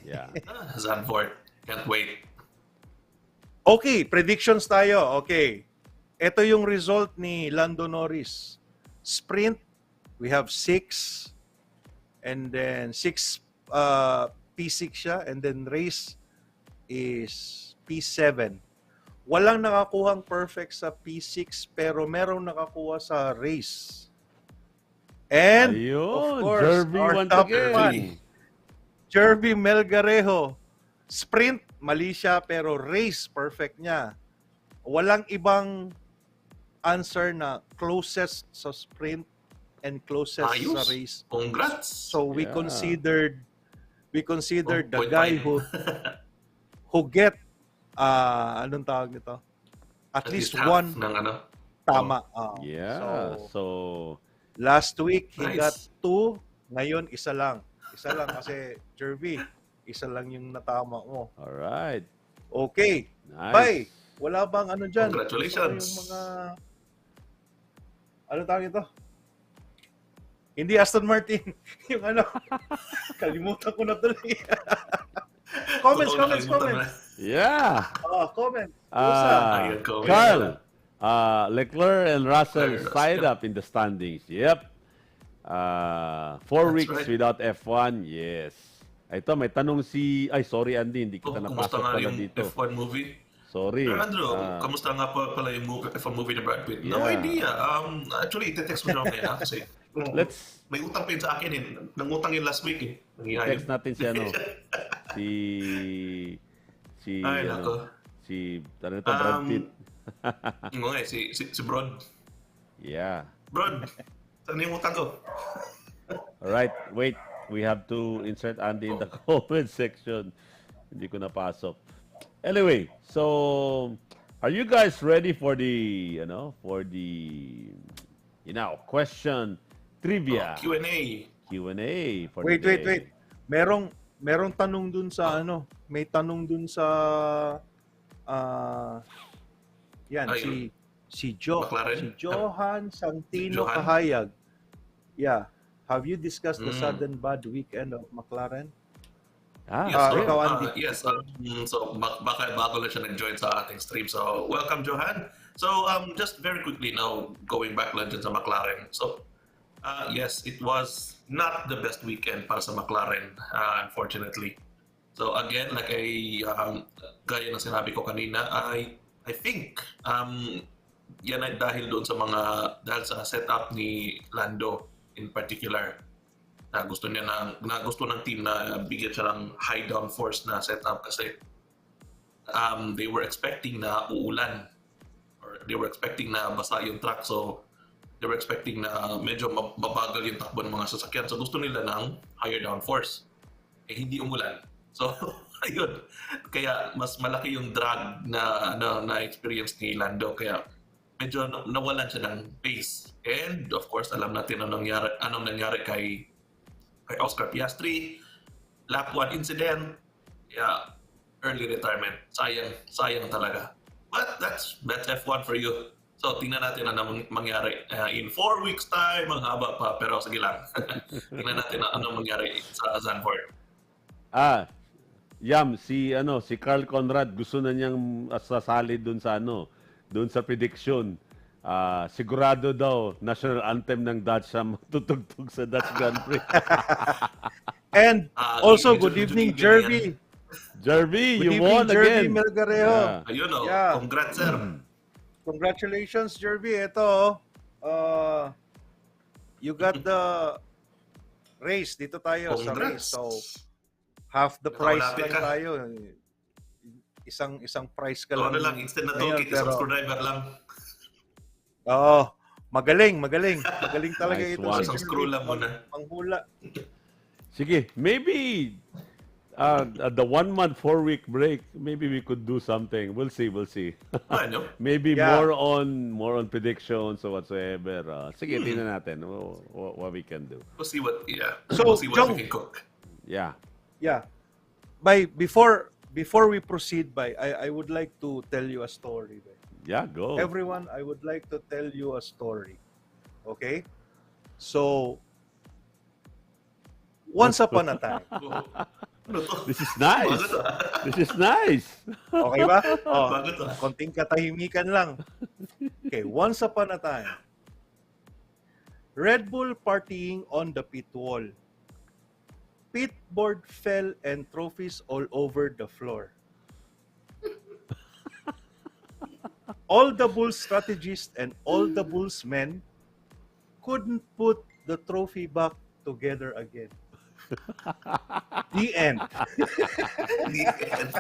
yeah. Zandvoort. Can't wait. Okay, predictions tayo. Okay. Ito yung result ni Lando Norris. Sprint, we have 6. And then 6 P6 siya. And then race is P7. Walang nakakuhang perfect sa P6 pero merong nakakuha sa race. And, of Ayun, course, Jerby our once top again. one, Jerby Melgarejo. Sprint, mali siya, pero race, perfect niya. Walang ibang answer na closest sa sprint and closest sa Ayos. race. Congrats. So we Yeah. considered the Point guy five. who get anong tawag nito? At least half one ng tama. Yeah. So So, last week he Nice. got 2, ngayon isa lang. Isa lang kasi Jervy, isa lang yung natama mo. all right. Okay. Nice. Bye. Wala bang ano dyan? Congratulations. Gusto ko yung mga ano tawag ito? Hindi Aston Martin. yung ano. Kalimutan ko na tuloy. comments. Yeah. Comments. Ayun, comment. Carl, Leclerc and Russell Leclerc, tied yep. up in the standings. Yep. 4 That's weeks right. without F1. Yes. Ito, may tanong si... Ay, sorry Andy, hindi kita Kumusta napasok nga pala yung dito. F1 movie? Sorry. Pero Andrew, Ah, kamusta nga pala yung F1 movie ni Brad Pitt? No Yeah. idea. Actually, ite-text mo siya ngayon kasi let's may utang pa yun sa akin eh. Nangutang yun last week eh. Nangyayari. text natin si ano. si Ay, ano, nako. si ano ito, Brad Pitt. Okay, si Brod. Yeah. Brod, saan yung utang ko? Alright, wait. We have to insert Andy in the comment section. Hindi ko napasok. Anyway, so are you guys ready for the, question trivia. Q&A. Q&A for Wait. the day. Merong tanong dun sa ano, may tanong dun sa yan Ayun. si McLaren? Johan Santino Johan? Kahayag. Yeah. Have you discussed the Mm. sudden bad weekend of McLaren? Yes, sir. ikaw, Andy. So baka bago lang siya nag-join sa ating stream. So welcome, Johan. So just very quickly now, going back lang dyan sa McLaren. So yes, it was not the best weekend para sa McLaren, unfortunately. So again, like gaya ng sinabi ko kanina, I think yan ay dahil sa setup ni Lando in particular. Na gusto ng team na bigyan siya ng high downforce na setup kasi they were expecting na uulan or they were expecting na basa yung track, so they were expecting na medyo mabagal yung takbo ng mga sasakyan, so gusto nila ng higher downforce. Hindi umulan, so ayun, kaya mas malaki yung drag na experience ni Lando, kaya medyo nawalan siya ng pace. And of course, alam natin anong nangyari kay Oscar Piastri, lap 1 incident, early retirement. Sayang talaga. But that's F1 for you. So tingnan natin anong mangyari in 4 weeks time. Ang haba pa, pero sige lang. Tingnan natin anong mangyari sa Zandvoort. Si Carl Conrad gusto na niyang sasali doon sa prediction. Sigurado daw national anthem ng Dutch ang matutugtog sa Dutch Grand Prix. And also, good evening, Jervy. Jervy, Good you evening, won Jervy again. Melgarejo. Ayun Yeah. Congrats, sir. Congratulations, Jervy. Ito, you got the race. Dito tayo sa race. Congrats. So, half the price Nakalapit lang ka. tayo. Isang price ka lang. Ano lang, instant na ngayon, toolkit, isang pero- screwdriver lang. magaling. Magaling talaga Nice ito. one. si Isang Jervy. screw lang muna. Panghula. Sige, maybe the 1 month, 4 week break, maybe we could do something. We'll see. Ano? Maybe Yeah. more on predictions or whatsoever. Sige, tingnan natin what we can do. We'll see what, So, we'll see what Jong- we can cook. Yeah. Yeah. Before we proceed, I would like to tell you a story. Yeah, go. Everyone, I would like to tell you a story. Okay? So, once upon a time. Ano to? This is nice. Bago to. This is nice. Okay ba? Bago to. Konting katahimikan lang. Okay, once upon a time. Red Bull partying on the pit wall. Pit board fell and trophies all over the floor. All the Bulls strategists and all the Bulls men couldn't put the trophy back together again. The end. The end.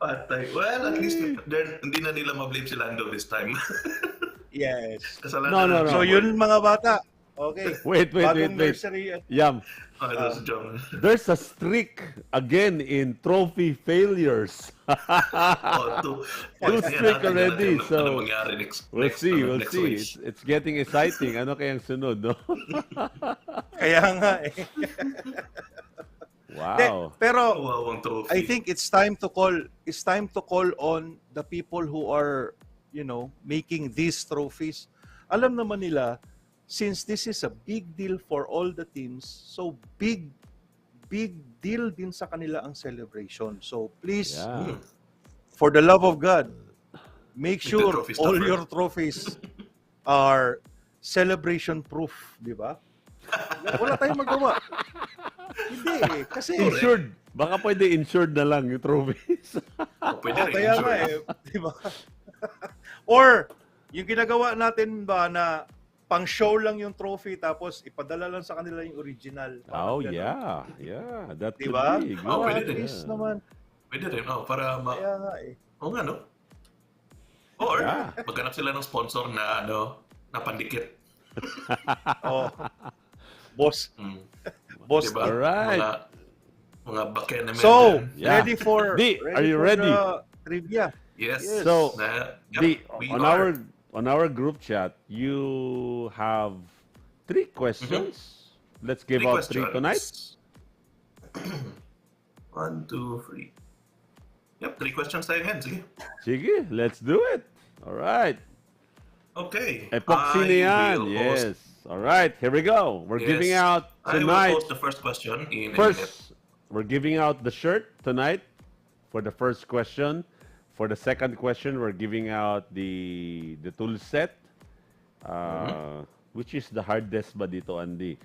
Patay. Well, at least hindi na nila ma-blame si Lando this time. Yes. No. Kasalanan na- So yun mga bata. Okay. Wait. Bagong nursery. Yam, Ito si Jong. there's a streak again in trophy failures. Two Two streak already, so ano mangyari next We'll next see. week. It's getting exciting. Ano kayang sunod, no? Kaya nga eh. Wow. Pero Wawang trophy. I think it's time to call on the people who are, making these trophies. Alam naman nila, since this is a big deal for all the teams, so big deal din sa kanila ang celebration. So please, Yeah. for the love of God, make the sure trophy all stuffer. your trophies are celebration proof, di ba? Wala tayong magawa. Hindi eh, kasi Insured. Baka pwede insured na lang yung trophies. Pwede rin. kaya nga eh, di ba? Or yung ginagawa natin ba na pang show lang yung trophy tapos ipadala lang sa kanila yung original. Oh, Parang ganun. yeah. That Di could ba? be. Oh, Good. pwede At din. least naman. Pwede rin, para Kaya nga eh. nga, no? Or, Yeah. maghanap sila ng sponsor na, na pandikit. Oh. Boss. Boss. Diba? Alright. Mga Bakenemen. So, Yeah. ready for Di, are you for ready? the trivia? yes. So, Na, The, we on are. on our group chat, you have 3 questions. Let's give Three out 3 tonight. questions. 1, 2, 3. Yep, 3 questions tayo ngayon. Sige. Sige, let's do it. All right. Okay. Epoxy na yan. Yes. All right, here we go. We're giving out I will tonight. post the first question in a minute. First, we're giving out the shirt tonight for the first question. For the second question, we're giving out the tool set, which is the hardest ba dito, Andy?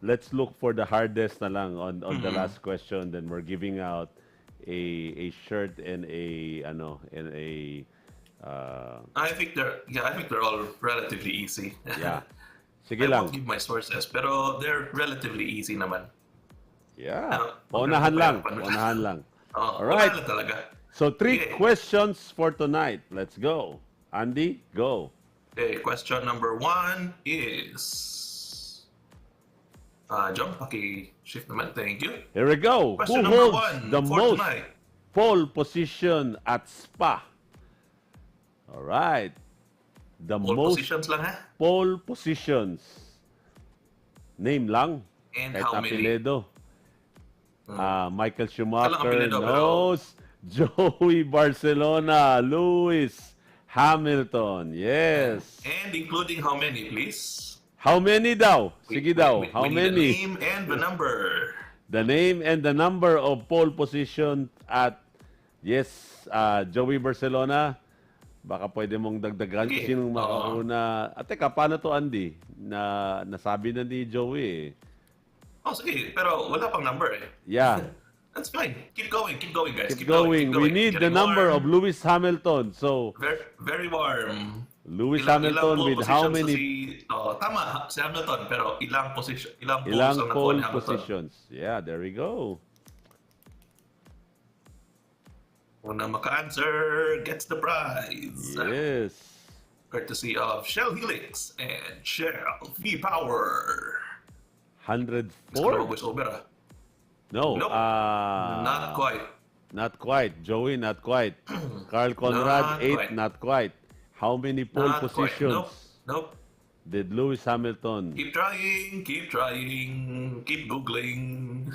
Let's look for the hardest na lang on the last question. Then we're giving out a shirt and a I think they're all relatively easy. yeah. Sige I lang. won't give my sources, pero they're relatively easy naman. Yeah. Ano, Paunahan lang. paano- Paunahan lang. Oh, Alright. wala na talaga. So 3 Okay. questions for tonight. Let's go. Andy, go. Okay, question number 1 is... John, paki-shift naman. Thank you. Here we go. Question Who number holds 1 the for most tonight. pole position at Spa? All right. The All most positions lang, ha? pole positions. Name lang. And Kahit how many? apelyido. Michael Walang Schumacher apelyido, pero- knows. Joey Barcelona. Lewis Hamilton. Yes. And including how many, please? How many daw? Sige daw. We How need the many? name and the number. The name and the number of pole position at, yes, Joey Barcelona. Baka pwede mong dagdagan Sige. sinong makauna. At teka, paano to, Andy? Nasabi na ni Joey eh. Oh, sige. Pero wala pang number eh. Yeah. That's fine. Keep going, guys. Keep going. We need the Getting number of warm. Lewis Hamilton. So, Very, very warm. Lewis Hamilton pole with how positions many? tama, si Hamilton. Pero ilang position, ilang poles Ilang ang nakuha pole ni Hamilton. positions? Yeah, there we go. Una maka-answer gets the prize. Yes. Courtesy of Shell Helix and Shell V-Power. 104? Voice over, No. Nope. Not quite. Not quite. Joey, not quite. Carl Conrad, Not 8, quite. not quite. How many pole Not quite. positions Nope. did Lewis Hamilton? Keep trying, keep googling.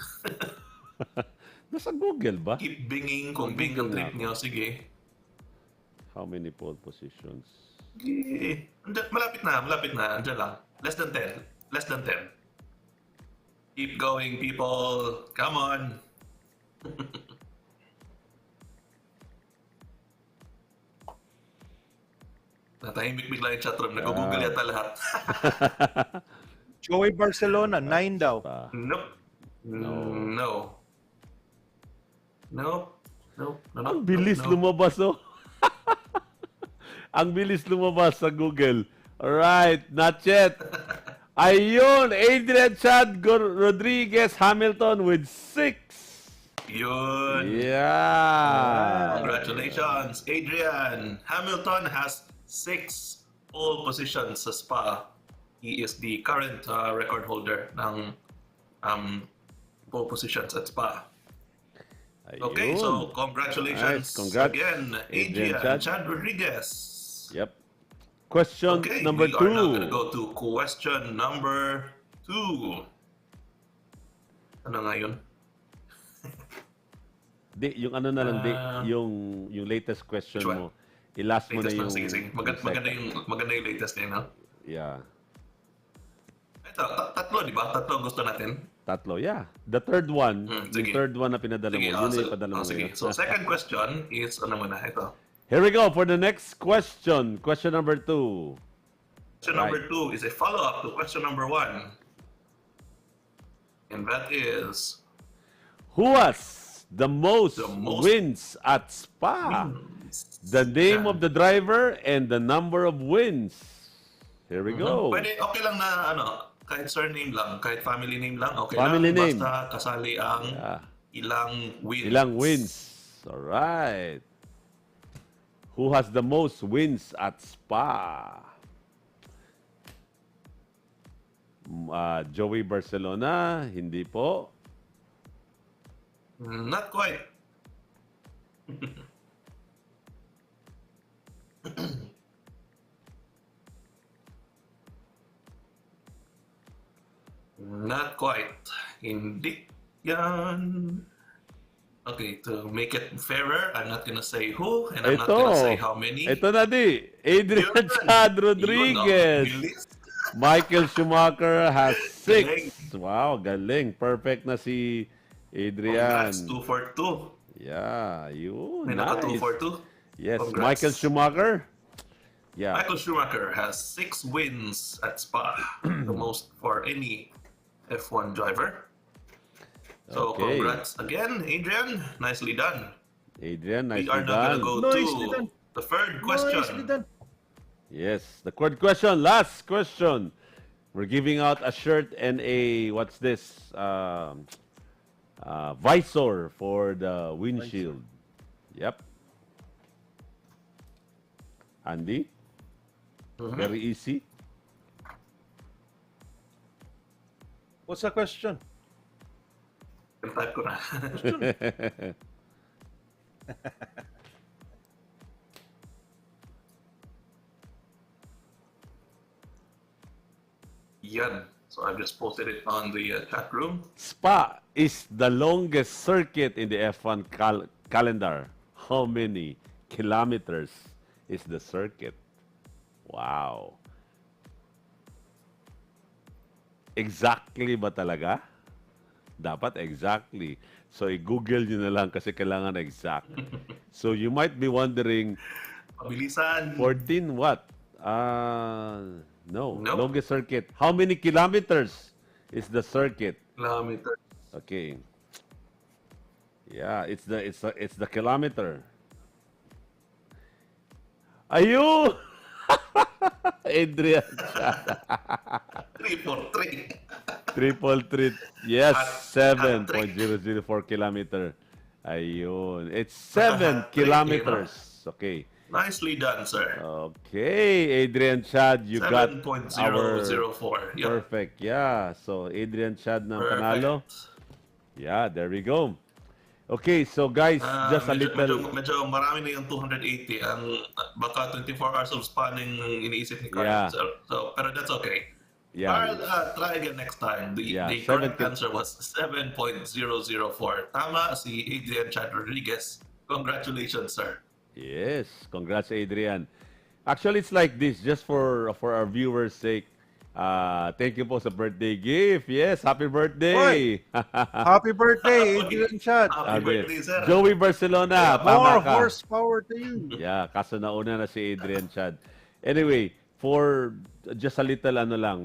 Nasa Google ba? Keep binging kung bing Google ang trip na ako. nyo. Sige. How many pole positions? Sige. Malapit na. Andiyan lang. Less than 10. Keep going, people. Come on. Natahimik bigla yung chatroom. Nag-google yata lahat. Joey Barcelona, 9 daw. Nope. No. Ang bilis lumabas, oh. Ang bilis lumabas sa Google. Alright, not yet. Ayun, Adrian Chad Rodriguez Hamilton with 6. Yun. Yeah. Congratulations, Adrian. Hamilton has 6 pole positions sa Spa. He is the current record holder ng pole positions at Spa. Okay, Ayun. so congratulations Nice, congrats, again, Adrian Adrian Chad. Rodriguez. Yep. Question Okay, number we are now 2. gonna go to question number 2. Ano nga yun? Di, yung ano na lang, yung latest question Which one? mo. I-last mo na Latest yung... lang, sige. Maganda yung latest na yun, no? Yeah. Ito, tatlo, di ba? Tatlo gusto natin. Tatlo, yeah. The third one, yung Sige. third one na pinadala mo, Sige, yun na ipadala mo sige. ngayon. So, second question is, ano muna, ito. Here we go for the next question. Question number 2. Question number 2 is a follow-up to question number 1. And that is, Who has the most, The most wins at Spa? The name of the driver and the number of wins. Here we go. pwede, okay lang na, kahit surname lang, kahit family name lang, okay Family lang. name. Basta kasali ang Yeah. ilang wins. Ilang wins? All right. Who has the most wins at Spa? Joey Barcelona, hindi po. Not quite. Not quite. Hindi yan. Okay, to make it fairer, I'm not gonna say who, and I'm not gonna say how many. Ito na di. Adrian Yun. Chad Yun, Rodriguez. bilis. Michael Schumacher has 6. Galing. Wow, galing. Perfect na si Adrian. Congrats, 2 for 2. Yeah, yun. May naka 2 Nice. for 2. Yes, Congrats. Michael Schumacher. Yeah. Michael Schumacher has 6 wins at Spa, the most for any F1 driver. So Okay. congrats again, Adrian. Nicely done. Adrian, We nicely are now done. gonna go Nicely to done. the third Nicely question. done. Yes, the third question, last question. We're giving out a shirt and a, what's this? Visor for the windshield. Yep. Andy? Very easy. What's the question? Type ko na. Yan. So I've just posted it on the chat room. Spa is the longest circuit in the F1 calendar. How many kilometers is the circuit? Wow. Exactly ba talaga? Dapat exactly. So, i-google nyo na lang kasi kailangan exact. So, you might be wondering, Pabilisan. 14 what? No. No. Longest circuit. How many kilometers is the circuit? Kilometer. Okay. Yeah, it's the kilometer. Ayun! Adrian. 3 for 3. Triple treat. Yes, At 7.004 kilometer. Ayun. It's 7 kilometers. Okay. Nicely done, sir. Okay, Adrian Chad, you got our 7.004. Yep. perfect. Yeah. So, Adrian Chad ng Perfect. panalo. Yeah, there we go. Okay, so guys, just a little... Medyo marami na yung 280. Ang baka 24 hours of spanning iniisip ni Carl. Yeah. So, pero that's okay. Yeah. Carl, try again next time. The correct answer was 7.004. Tama si Adrian Chad Rodriguez. Congratulations, sir. Yes, congrats, Adrian. Actually, it's like this, just for our viewers' sake. Thank you po sa birthday gift. Yes, happy birthday. Happy birthday, Adrian Chad. Happy birthday, sir. Joey Barcelona, More tama ka. horsepower to you. Yeah, kaso nauna na si Adrian Chad. Anyway, for just a little ano lang,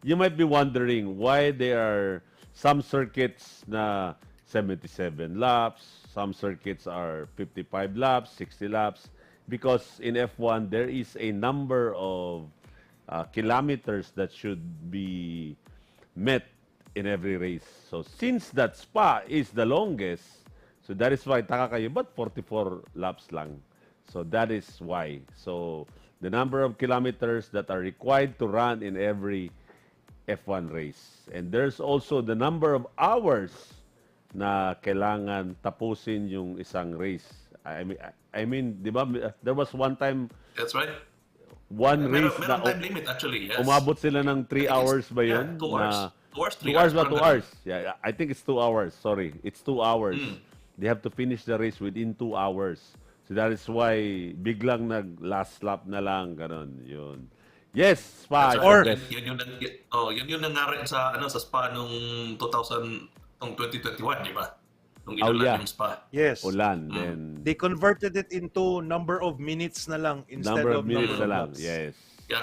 you might be wondering why there are some circuits na 77 laps, some circuits are 55 laps, 60 laps. Because in F1, there is a number of kilometers that should be met in every race. So since that Spa is the longest, so that is why, taka kayo, but 44 laps lang. So that is why. So the number of kilometers that are required to run in every F1 race. And there's also the number of hours na kailangan tapusin yung isang race. I mean, di ba, there was one time, That's right. one race Meron na time limit actually, yes. umabot sila ng 3 hours ba yun? Yeah, 2 hours. 2 hours, 3 2 hours ba? parang 2 ganun. hours. Yeah, I think it's 2 hours. Sorry. It's 2 hours. They have to finish the race within 2 hours. So that is why biglang nag-last lap na lang. Ganon. Yun. Yes, Spa. Or- is the best. Yan yung nangyari sa Spa nung 2021, di ba? Nung inulan yung Spa. Yes. Ulan. Then, They converted it into number of minutes na lang instead number of of minutes number na of lang. laps. Yes. Kaya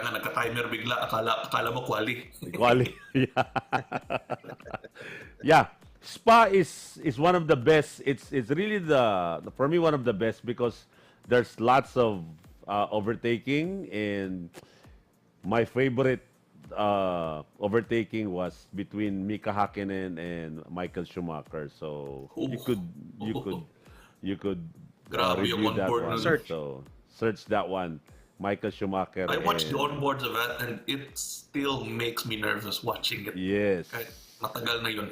nga nagka-timer bigla. Akala mo quali. Quali. Yeah. Yeah. Spa is one of the best. It's really for me one of the best because there's lots of overtaking, and my favorite overtaking was between Mika Hakkinen and Michael Schumacher. So you could Grabe yung review that onboard one. nun. Search. So search that one. Michael Schumacher. I watched the and- onboards of that and it still makes me nervous watching it. Yes. Kahit matagal na yun.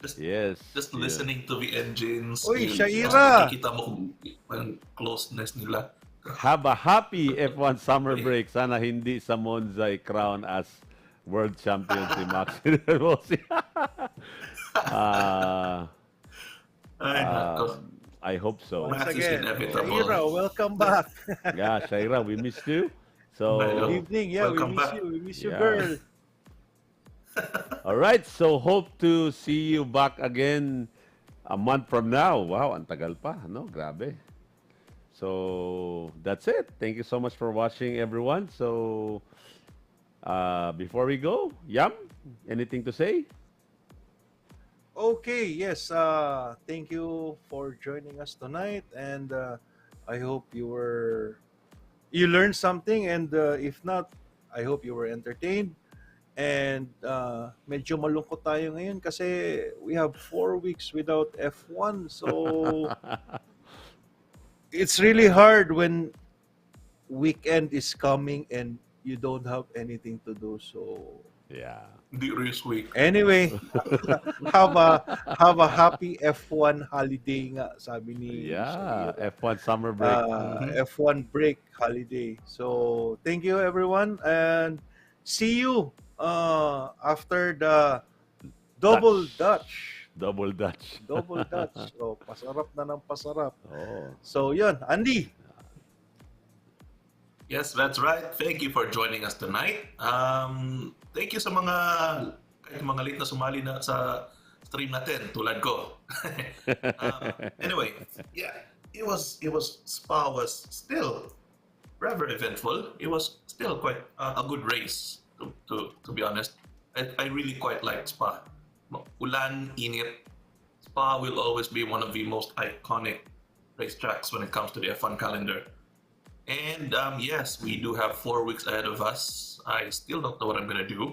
Just Yes. Just yeah. listening to the engines. Uy, yun, Shaira! tapos nakikita mo kung ang closeness nila. Have a happy F1 summer break. Sana hindi sa Monza i-crown as World champion si Max. We'll see. Ay, nako. I hope so. Once Max is again, inevitable. Shaira, welcome back. Yeah, Shaira, we missed you. So, Good evening. Yeah, Welcome we miss back. you. We miss you, Yeah. girl. all right. So, hope to see you back again a month from now. Wow, ang tagal pa, no? Grabe. So, that's it. Thank you so much for watching, everyone. So, before we go, Yam, anything to say? Okay, yes. Thank you for joining us tonight, and I hope you learned something, and if not, I hope you were entertained. And medyo malungkot tayo ngayon kasi we have 4 weeks without F1, so it's really hard when weekend is coming and you don't have anything to do. So Yeah. The race week. anyway, have a happy F1 holiday nga, sabi ni Yeah. Shakira. F1 summer break. F1 break holiday. So thank you everyone, and see you after the double Dutch. Double Dutch. Double Dutch. So pasarap na ng pasarap. Oh. So yun, Andy. Yes, that's right. Thank you for joining us tonight. Thank you sa mga late na sumali na sa stream natin tulad ko. Anyway, yeah, Spa was still rather eventful. It was still quite a good race to be honest. I really quite liked Spa. Ulan, init. Spa will always be one of the most iconic racetracks when it comes to the F1 calendar. And yes, we do have 4 weeks ahead of us. I still don't know what I'm going to do.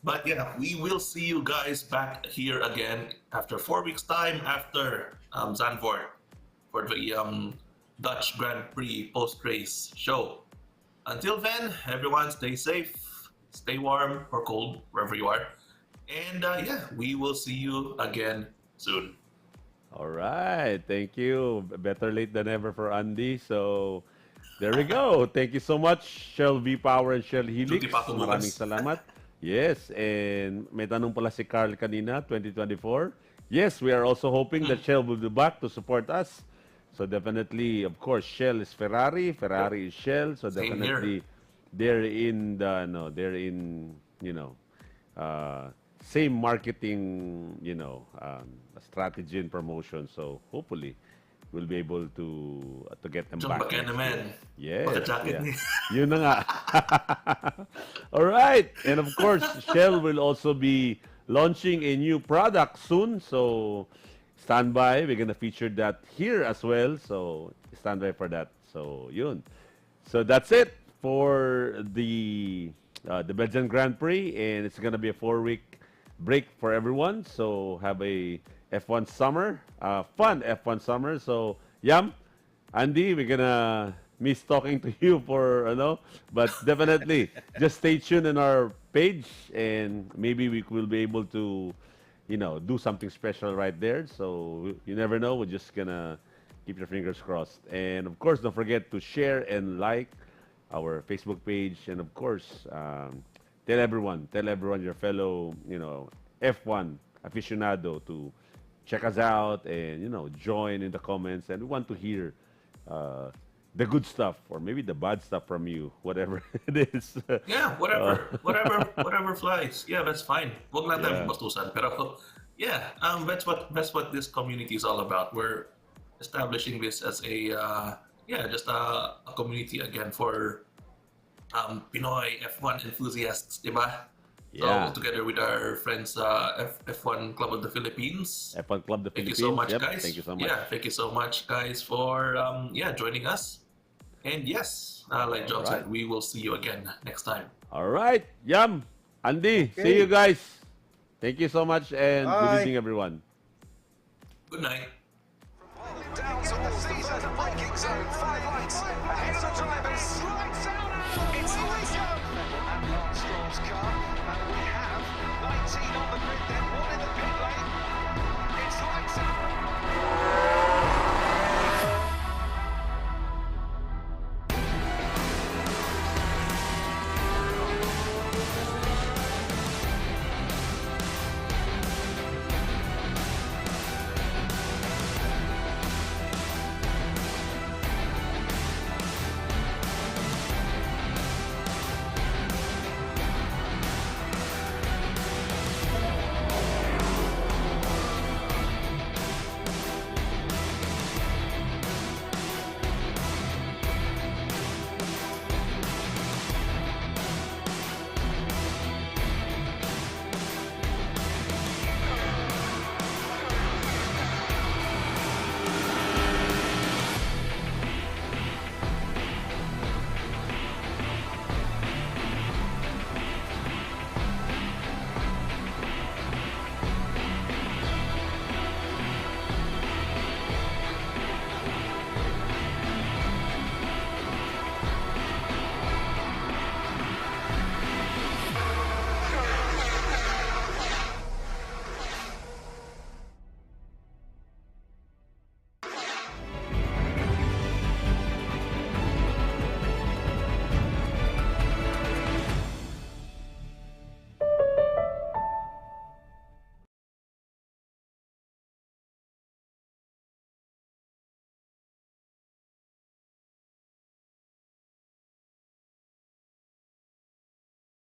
But yeah, we will see you guys back here again after 4 weeks' time after Zandvoort for the Dutch Grand Prix post-race show. Until then, everyone stay safe, stay warm or cold, wherever you are. And yeah, we will see you again soon. All right. Thank you. Better late than ever for Andy. So, there we go. Thank you so much, Shell V Power and Shell Helix. Duty pa ako bukas. Maraming salamat. Yes, and may tanong pala si Carl kanina, 2024. Yes, we are also hoping that Shell will be back to support us. So definitely, of course, Shell is Ferrari, Ferrari is Shell. So Same definitely, they're in the same marketing, strategy and promotion. So hopefully, we'll be able to get them Jong back. Uy next naman. year. Yes. Pagka-jacket Yeah. niya. Yun na nga. All right. And of course, Shell will also be launching a new product soon. So stand by. We're going to feature that here as well. So stand by for that. So yun. So that's it for the Belgian Grand Prix. And it's going to be a 4-week break for everyone. So have a F1 summer, fun F1 summer. So, Yam, Andy, we're gonna miss talking to you but definitely just stay tuned in our page and maybe we will be able to, do something special right there. So you never know. We're just gonna keep your fingers crossed. And of course, don't forget to share and like our Facebook page. And of course, tell everyone, your fellow, F1 aficionado to check us out and join in the comments, and we want to hear the good stuff or maybe the bad stuff from you, whatever it is. Yeah, whatever flies. Yeah, that's fine. Wag lang tayo bastusan. Pero yeah, that's what this community is all about. We're establishing this as a just a community again for Pinoy F1 enthusiasts, diba? Yeah. So together with our friends F1 Club of the Philippines. F1 Club the Thank Philippines. you so much, Yep, guys. thank you so much. Yeah, thank you so much, guys, for joining us. And yes, like John said, we will see you again next time. All right. Yam, Andy, see you guys. Thank you so much and good Bye. evening, everyone. Good night. Down to the